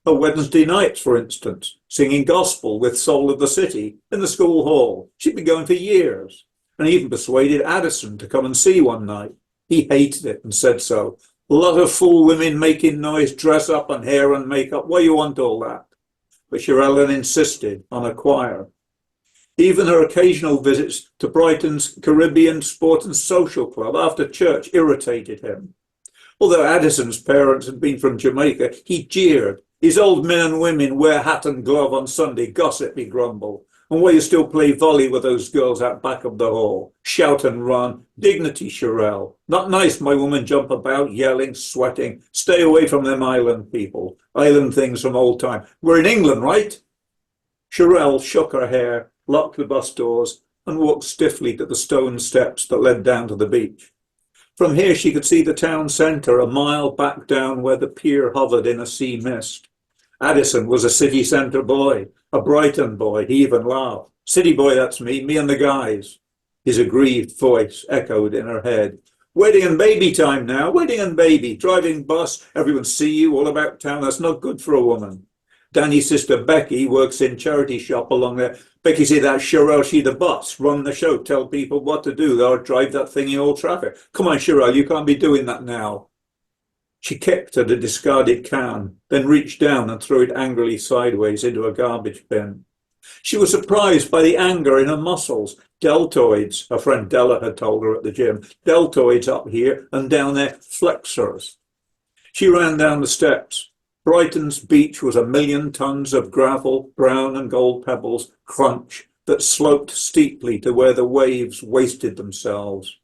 Her Wednesday nights, for instance, singing gospel with Soul of the City in the school hall. She'd been going for years, and even persuaded Addison to come and see one night. He hated it and said so. A lot of fool women making noise, dress up and hair and makeup. Why you want all that? But Cherelle insisted on a choir. Even her occasional visits to Brighton's Caribbean Sport and Social Club after church irritated him. Although Addison's parents had been from Jamaica, he jeered. His old men and women wear hat and glove on Sunday, gossip, he grumbled. And why you still play volley with those girls out back of the hall? Shout and run. Dignity, Cherelle. Not nice, my woman jump about, yelling, sweating. Stay away from them island people. Island things from old time. We're in England, right? Cherelle shook her hair, locked the bus doors, and walked stiffly to the stone steps that led down to the beach. From here she could see the town centre a mile back down where the pier hovered in a sea mist. Addison was a city centre boy, a Brighton boy. He even laughed. City boy, that's me and the guys. His aggrieved voice echoed in her head. Wedding and baby time now, wedding and baby. Driving bus, everyone see you all about town. That's not good for a woman. Danny's sister Becky works in charity shop along there. Becky said that Cherelle, she the boss, run the show, tell people what to do. They'll drive that thing in all traffic. Come on, Cherelle, you can't be doing that now. She kicked at a discarded can, then reached down and threw it angrily sideways into a garbage bin. She was surprised by the anger in her muscles. Deltoids, her friend Della had told her at the gym. Deltoids up here and down there, flexors. She ran down the steps. Brighton's beach was 1,000,000 tons of gravel, brown and gold pebbles, crunch, that sloped steeply to where the waves wasted themselves.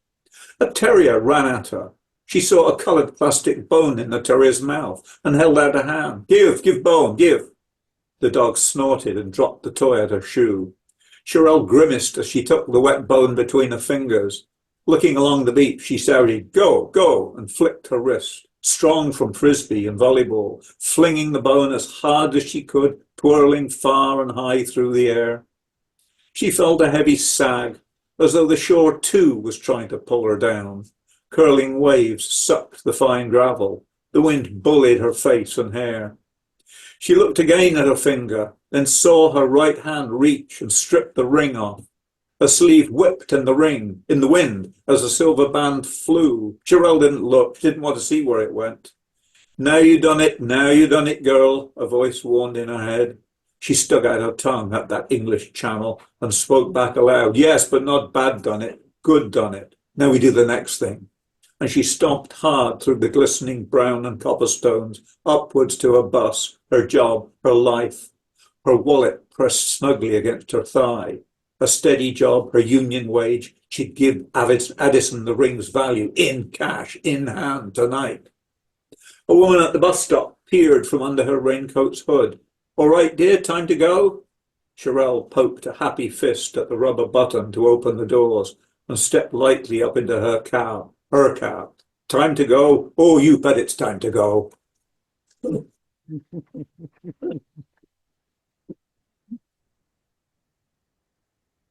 A terrier ran at her. She saw a coloured plastic bone in the terrier's mouth and held out a hand. Give bone, give. The dog snorted and dropped the toy at her shoe. Cherelle grimaced as she took the wet bone between her fingers. Looking along the beach, she shouted, go, and flicked her wrist. Strong from frisbee and volleyball, flinging the bone as hard as she could, twirling far and high through the air. She felt a heavy sag, as though the shore too was trying to pull her down. Curling waves sucked the fine gravel. The wind bullied her face and hair. She looked again at her finger, then saw her right hand reach and strip the ring off. Her sleeve whipped in the wind, as the silver band flew. Cherelle didn't look, didn't want to see where it went. Now you done it, girl, a voice warned in her head. She stuck out her tongue at that English channel and spoke back aloud. Yes, but not bad done it, good done it. Now we do the next thing. And she stomped hard through the glistening brown and cobblestones, upwards to her bus, her job, her life. Her wallet pressed snugly against her thigh. A steady job, her union wage. She'd give Addison the ring's value in cash, in hand, tonight. A woman at the bus stop peered from under her raincoat's hood. All right, dear, time to go? Cherelle poked a happy fist at the rubber button to open the doors and stepped lightly up into her cab. Time to go. Oh, you bet it's time to go.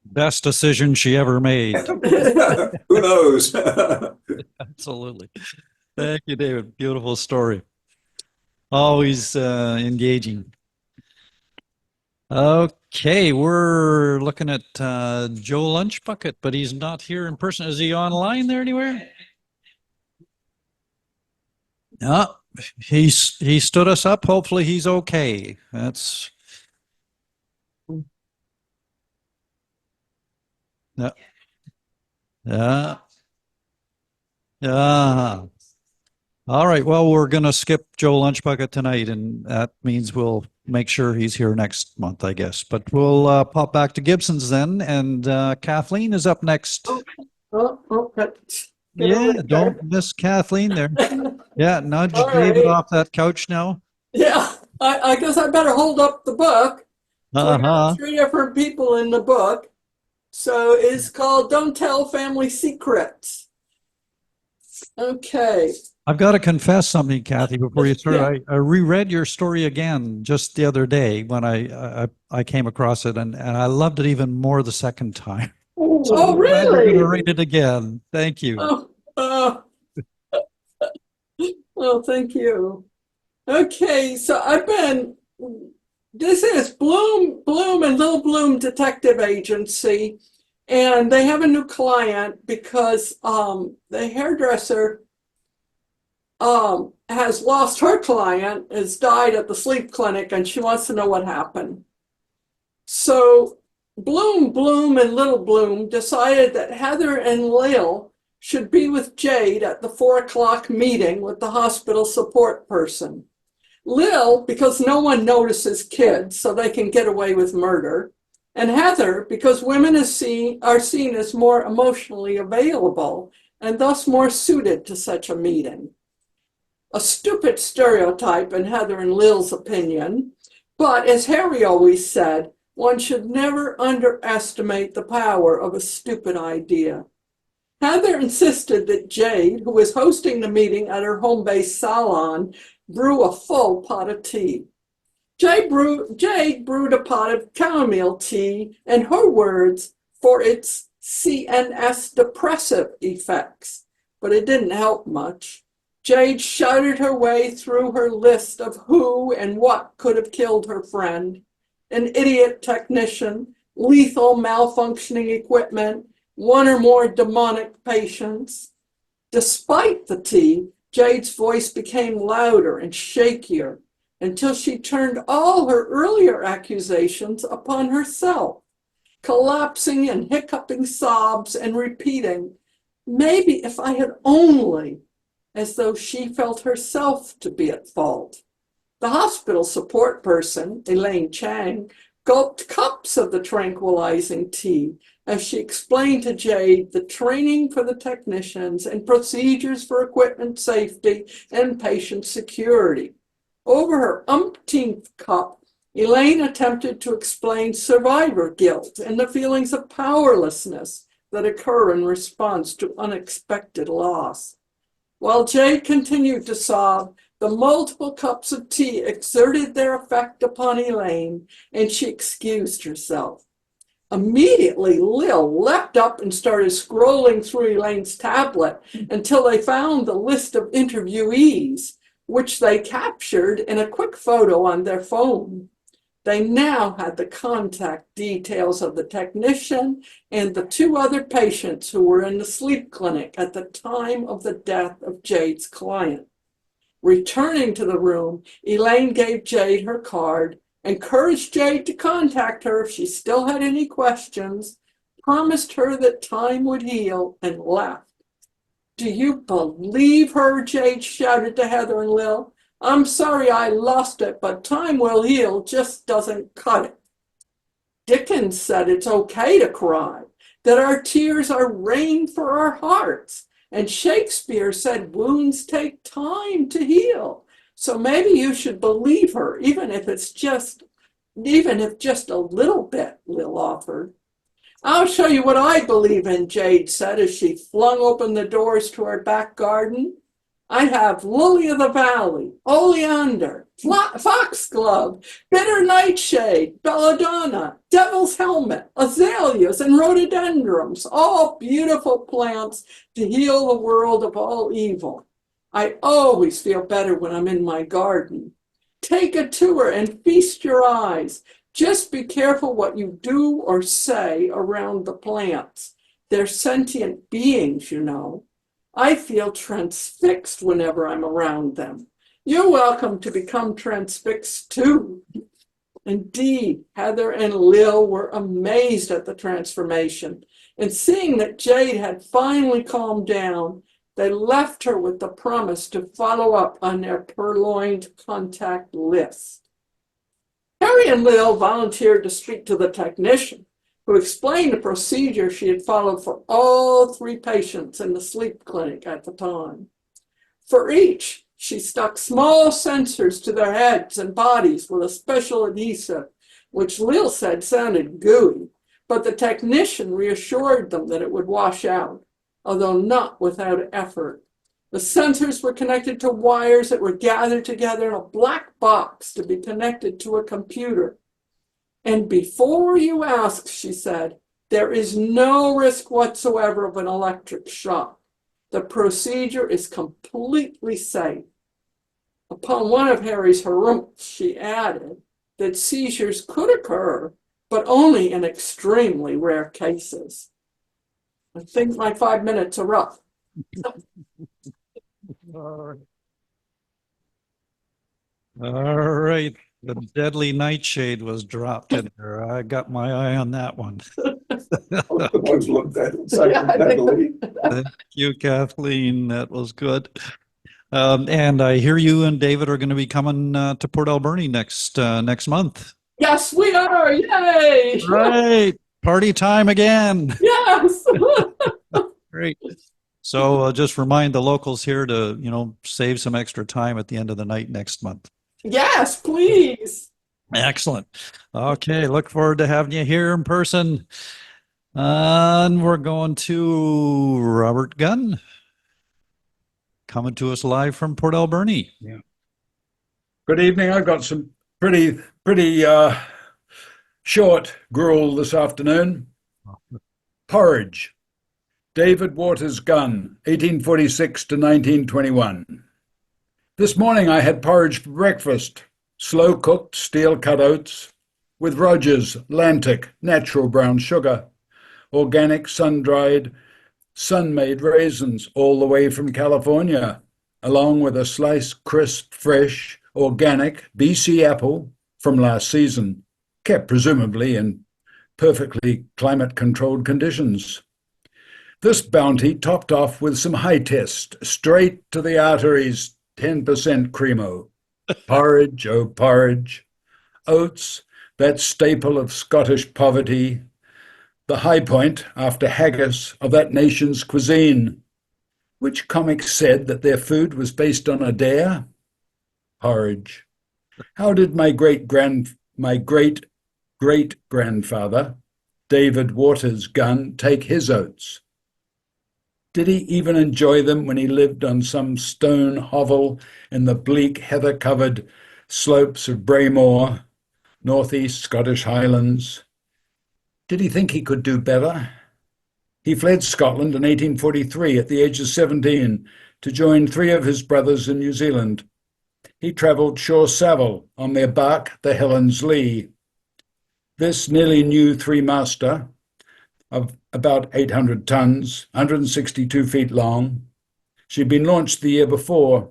Best decision she ever made. Who knows? Absolutely. Thank you, David. Beautiful story. Always engaging. Okay, we're looking at Joe Lunchbucket, but he's not here in person. Is he online there anywhere? No, he stood us up. Hopefully he's okay. That's yeah. Yeah. Yeah. All right. Well, we're going to skip Joe Lunchbucket tonight, and that means we'll make sure he's here next month, I guess. But we'll pop back to Gibsons then, and Kathleen is up next. Okay. Yeah, don't miss Kathleen there. Yeah, nudge All David right. off that couch now. Yeah, I guess I better hold up the book. So we got 3 different people in the book. So it's called Don't Tell Family Secrets. Okay. I've got to confess something, Kathy, before you start. Yeah. I reread your story again just the other day when I came across it, and I loved it even more the second time. So Oh, I'm glad you're really? going to read it again. Thank you. Oh, well, thank you. Okay, so this is Bloom and Little Bloom Detective Agency, and they have a new client because the hairdresser has lost her client, has died at the sleep clinic, and she wants to know what happened. So Bloom and Little Bloom decided that Heather and Lil should be with Jade at the 4:00 meeting with the hospital support person. Lil, because no one notices kids, so they can get away with murder. And Heather, because women are seen as more emotionally available and thus more suited to such a meeting. A stupid stereotype in Heather and Lil's opinion, but as Harry always said, one should never underestimate the power of a stupid idea. Heather insisted that Jade, who was hosting the meeting at her home-based salon, brew a full pot of tea. Jade brewed a pot of chamomile tea, in her words, for its CNS depressive effects, but it didn't help much. Jade shouted her way through her list of who and what could have killed her friend: an idiot technician, lethal malfunctioning equipment, 1 or more demonic patients. Despite the tea, Jade's voice became louder and shakier until she turned all her earlier accusations upon herself, collapsing in hiccuping sobs and repeating, "Maybe if I had only," as though she felt herself to be at fault. The hospital support person, Elaine Chang, gulped cups of the tranquilizing tea as she explained to Jade the training for the technicians and procedures for equipment safety and patient security. Over her umpteenth cup, Elaine attempted to explain survivor guilt and the feelings of powerlessness that occur in response to unexpected loss. While Jade continued to sob, the multiple cups of tea exerted their effect upon Elaine, and she excused herself. Immediately, Lil leapt up and started scrolling through Elaine's tablet until they found the list of interviewees, which they captured in a quick photo on their phone. They now had the contact details of the technician and the 2 other patients who were in the sleep clinic at the time of the death of Jade's client. Returning to the room, Elaine gave Jade her card, encouraged Jade to contact her if she still had any questions, promised her that time would heal, and left. "Do you believe her?" Jade shouted to Heather and Lil. "I'm sorry I lost it, but time will heal just doesn't cut it." Dickens said it's okay to cry, that our tears are rain for our hearts. And Shakespeare said wounds take time to heal. So maybe you should believe her, even if just a little bit, Lil offered. "I'll show you what I believe in," Jade said as she flung open the doors to her back garden. I have lily of the valley, oleander, foxglove, bitter nightshade, belladonna, devil's helmet, azaleas, and rhododendrons, all beautiful plants to heal the world of all evil. I always feel better when I'm in my garden. Take a tour and feast your eyes. Just be careful what you do or say around the plants. They're sentient beings, you know. I feel transfixed whenever I'm around them. You're welcome to become transfixed too. Indeed, Heather and Lil were amazed at the transformation, and seeing that Jade had finally calmed down, they left her with the promise to follow up on their purloined contact list. Harry and Lil volunteered to speak to the technician, who explained the procedure she had followed for all 3 patients in the sleep clinic at the time. For each, she stuck small sensors to their heads and bodies with a special adhesive, which Lil said sounded gooey, but the technician reassured them that it would wash out, although not without effort. The sensors were connected to wires that were gathered together in a black box to be connected to a computer. And before you ask, she said, there is no risk whatsoever of an electric shock. The procedure is completely safe. Upon one of Harry's harumphs, she added that seizures could occur, but only in extremely rare cases. I think my 5 minutes are up. All right. The deadly nightshade was dropped in there. I got my eye on that one. Those look dead. Thank you, Kathleen. That was good. And I hear you and David are going to be coming to Port Alberni next month. Yes, we are. Yay! Right. Party time again. Yes. Great. So just remind the locals here to, save some extra time at the end of the night next month. Yes, please. Excellent. Okay, look forward to having you here in person. And we're going to Robert Gunn, coming to us live from Port Alberni. Yeah. Good evening. I've got some pretty short gruel this afternoon. Porridge. David Waters Gunn, 1846 to 1921. This morning I had porridge for breakfast, slow-cooked steel-cut oats with Rogers Lantic natural brown sugar, organic sun-dried, sun-made raisins all the way from California, along with a sliced crisp, fresh, organic BC apple from last season, kept presumably in perfectly climate-controlled conditions. This bounty topped off with some high test, straight to the arteries, 10% Cremo. Porridge, oh porridge. Oats, that staple of Scottish poverty. The high point, after haggis, of that nation's cuisine. Which comic said that their food was based on a dare? Porridge. How did my great-great-grandfather, David Waters Gunn, take his oats? Did he even enjoy them when he lived on some stone hovel in the bleak heather-covered slopes of Braemore, northeast Scottish Highlands? Did he think he could do better? He fled Scotland in 1843 at the age of 17 to join 3 of his brothers in New Zealand. He travelled Shore Savile on their barque, the Helen's Lee. This nearly new 3-master of about 800 tons, 162 feet long. She'd been launched the year before,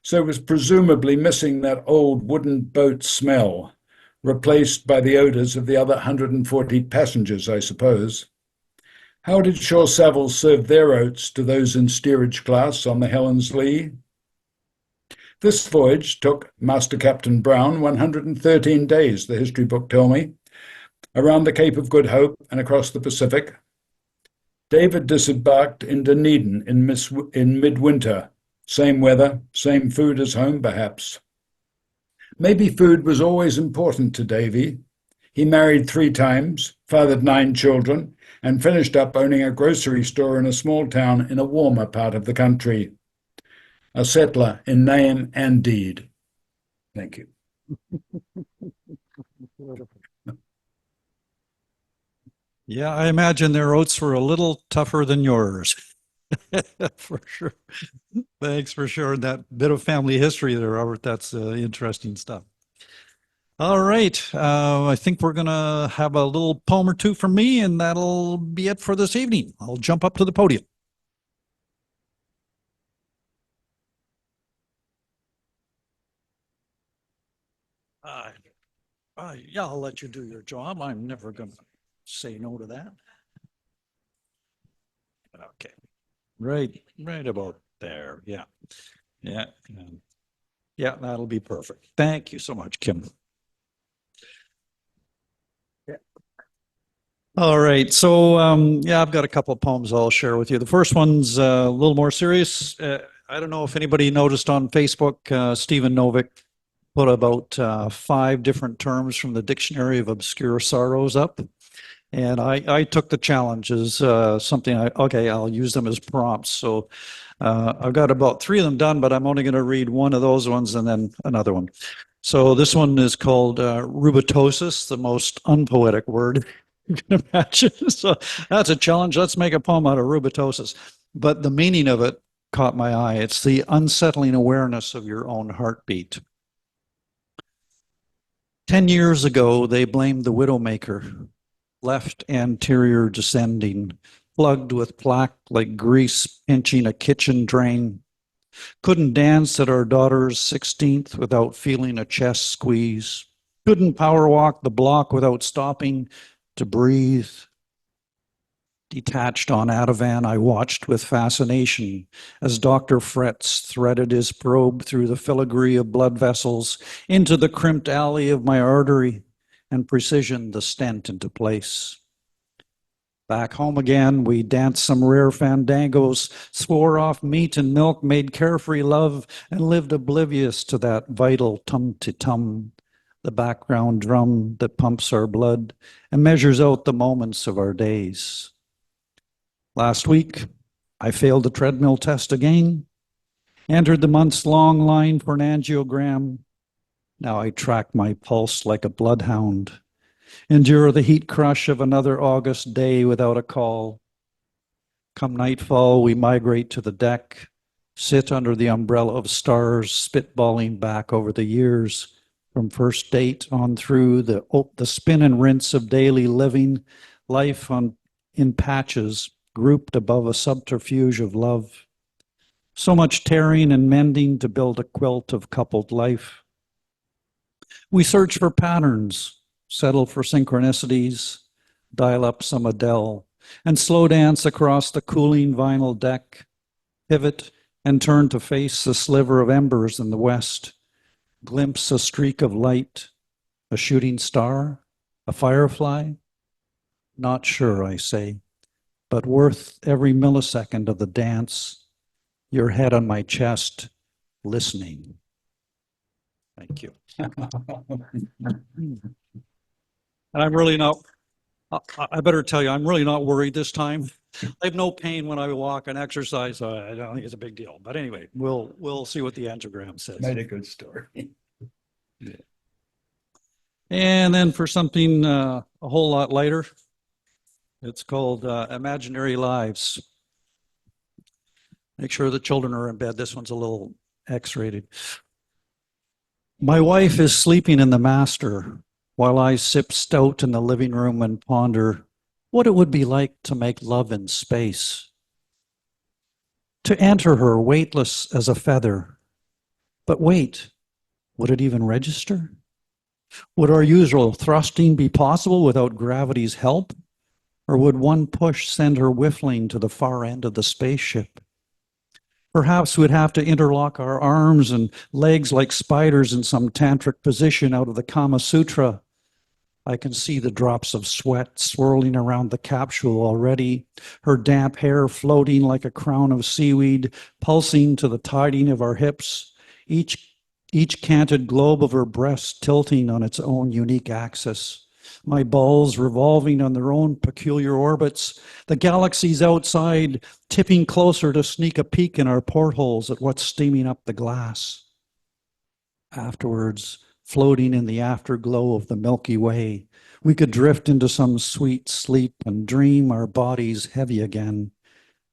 so was presumably missing that old wooden boat smell, replaced by the odours of the other 140 passengers, I suppose. How did Shore Savile serve their oats to those in steerage class on the Helen's Lee? This voyage took Master Captain Brown 113 days, the history book tell me, around the Cape of Good Hope and across the Pacific. David disembarked in Dunedin in midwinter. Same weather, same food as home, perhaps. Maybe food was always important to Davy. He married 3 times, fathered 9 children, and finished up owning a grocery store in a small town in a warmer part of the country. a settler in name and deed. Thank you. Yeah, I imagine their oats were a little tougher than yours. For sure. Thanks for sharing that bit of family history there, Robert. That's interesting stuff. All right. I think we're going to have a little poem or two from me, and that'll be it for this evening. I'll jump up to the podium. Yeah, I'll let you do your job. I'm never going to say no to that. Okay. Right about there. Yeah. Yeah. Yeah, that'll be perfect. Thank you so much, Kim. Yeah. All right. So, yeah, I've got a couple of poems I'll share with you. The first one's a little more serious. I don't know if anybody noticed on Facebook, Stephen Novick put about 5 different terms from the Dictionary of Obscure Sorrows up. And I took the challenge as something I'll use them as prompts. So I've got about 3 of them done, but I'm only going to read one of those ones and then another one. So this one is called rubetosis, the most unpoetic word you can imagine. So that's a challenge. Let's make a poem out of rubetosis. But the meaning of it caught my eye. It's the unsettling awareness of your own heartbeat. 10 years ago, they blamed the widowmaker, left anterior descending, plugged with plaque like grease pinching a kitchen drain. Couldn't dance at our daughter's 16th without feeling a chest squeeze. Couldn't power walk the block without stopping to breathe. Detached on Ativan, I watched with fascination as Dr. Fretz threaded his probe through the filigree of blood vessels into the crimped alley of my artery and precisioned the stent into place. Back home again, we danced some rare fandangos, swore off meat and milk, made carefree love, and lived oblivious to that vital tum-to-tum, the background drum that pumps our blood and measures out the moments of our days. Last week, I failed the treadmill test again, entered the months-long line for an angiogram. Now I track my pulse like a bloodhound, endure the heat crush of another August day without a call. Come nightfall, we migrate to the deck, sit under the umbrella of stars, spitballing back over the years, from first date on through the spin and rinse of daily living, life in patches, grouped above a subterfuge of love. So much tearing and mending to build a quilt of coupled life. We search for patterns, settle for synchronicities, dial up some Adele, and slow dance across the cooling vinyl deck, pivot and turn to face the sliver of embers in the west, glimpse a streak of light, a shooting star, a firefly. Not sure, I say, but worth every millisecond of the dance, your head on my chest, listening. Thank you. And I'm really not, I better tell you, I'm really not worried this time. I have no pain when I walk and exercise, so I don't think it's a big deal. But anyway, we'll see what the angiogram says. Made a good story. Yeah. And then for something a whole lot lighter, it's called Imaginary Lives. Make sure the children are in bed. This one's a little X-rated. My wife is sleeping in the master while I sip stout in the living room and ponder what it would be like to make love in space. To enter her weightless as a feather. But wait, would it even register? Would our usual thrusting be possible without gravity's help? Or would one push send her whiffling to the far end of the spaceship? Perhaps we'd have to interlock our arms and legs like spiders in some tantric position out of the Kama Sutra. I can see the drops of sweat swirling around the capsule already, her damp hair floating like a crown of seaweed, pulsing to the tiding of our hips, each canted globe of her breast tilting on its own unique axis. my balls revolving on their own peculiar orbits, the galaxies outside tipping closer to sneak a peek in our portholes at what's steaming up the glass. Afterwards, floating in the afterglow of the Milky Way, we could drift into some sweet sleep and dream our bodies heavy again.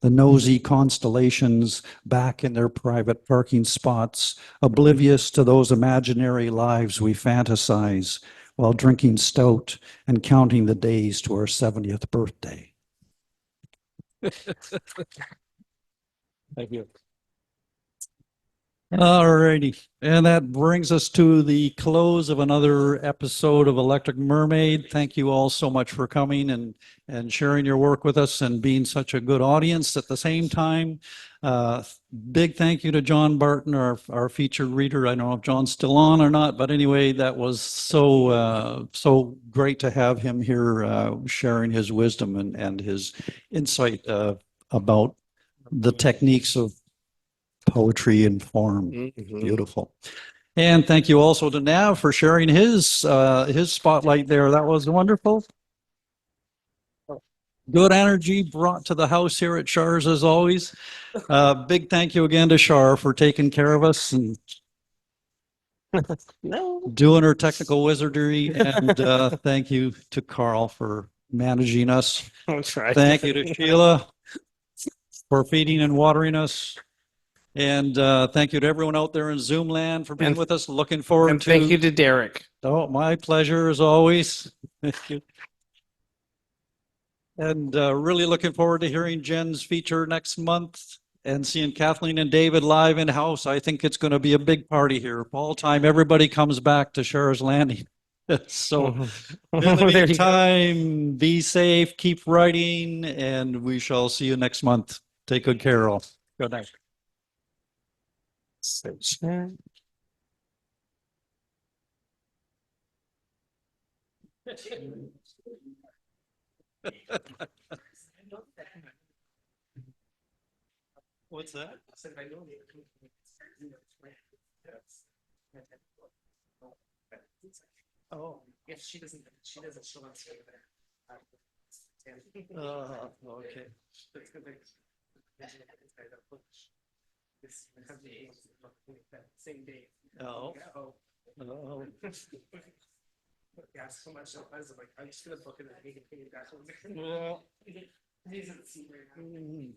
The nosy constellations back in their private parking spots, oblivious to those imaginary lives we fantasize while drinking stout and counting the days to our 70th birthday. Thank you. All righty. And that brings us to the close of another episode of Electric Mermaid. Thank you all so much for coming and sharing your work with us and being such a good audience at the same time. Big thank you to John Barton, our featured reader. I don't know if John's still on or not, but anyway, that was so great to have him here sharing his wisdom and his insight about the techniques of poetry and form. Beautiful. And thank you also to N.A.V for sharing his spotlight there. That was wonderful. Good energy brought to the house here at Char's as always. Big thank you again to Char for taking care of us and doing her technical wizardry. And thank you to Karl for managing us. I'll try. Thank you to Sheila for feeding and watering us. And thank you to everyone out there in Zoom land for being with us. Looking forward And to. thank you to Derek. Oh, my pleasure as always. Thank you. And really looking forward to hearing Jen's feature next month and seeing Kathleen and David live in house. I think it's going to be a big party here. Fall time, everybody comes back to Char's Landing. So in the There you go. meantime, be safe, keep writing, and we shall see you next month. Take good care, all. Good night. What's that? Oh, If she doesn't, she'll not stay there. okay. Same day. Oh. Oh. Yeah, so much. I was like, I'm just gonna book it and he can pay you back. Well. He's at sea right now.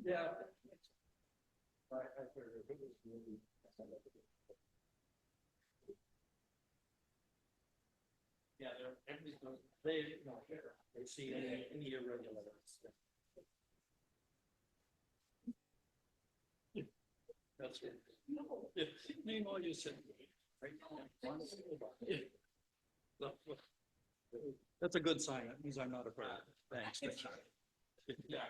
Yeah. Yeah, they see any irregularities. That's right. Name all you said. That's a good sign. That means I'm not afraid. Thanks. Yeah.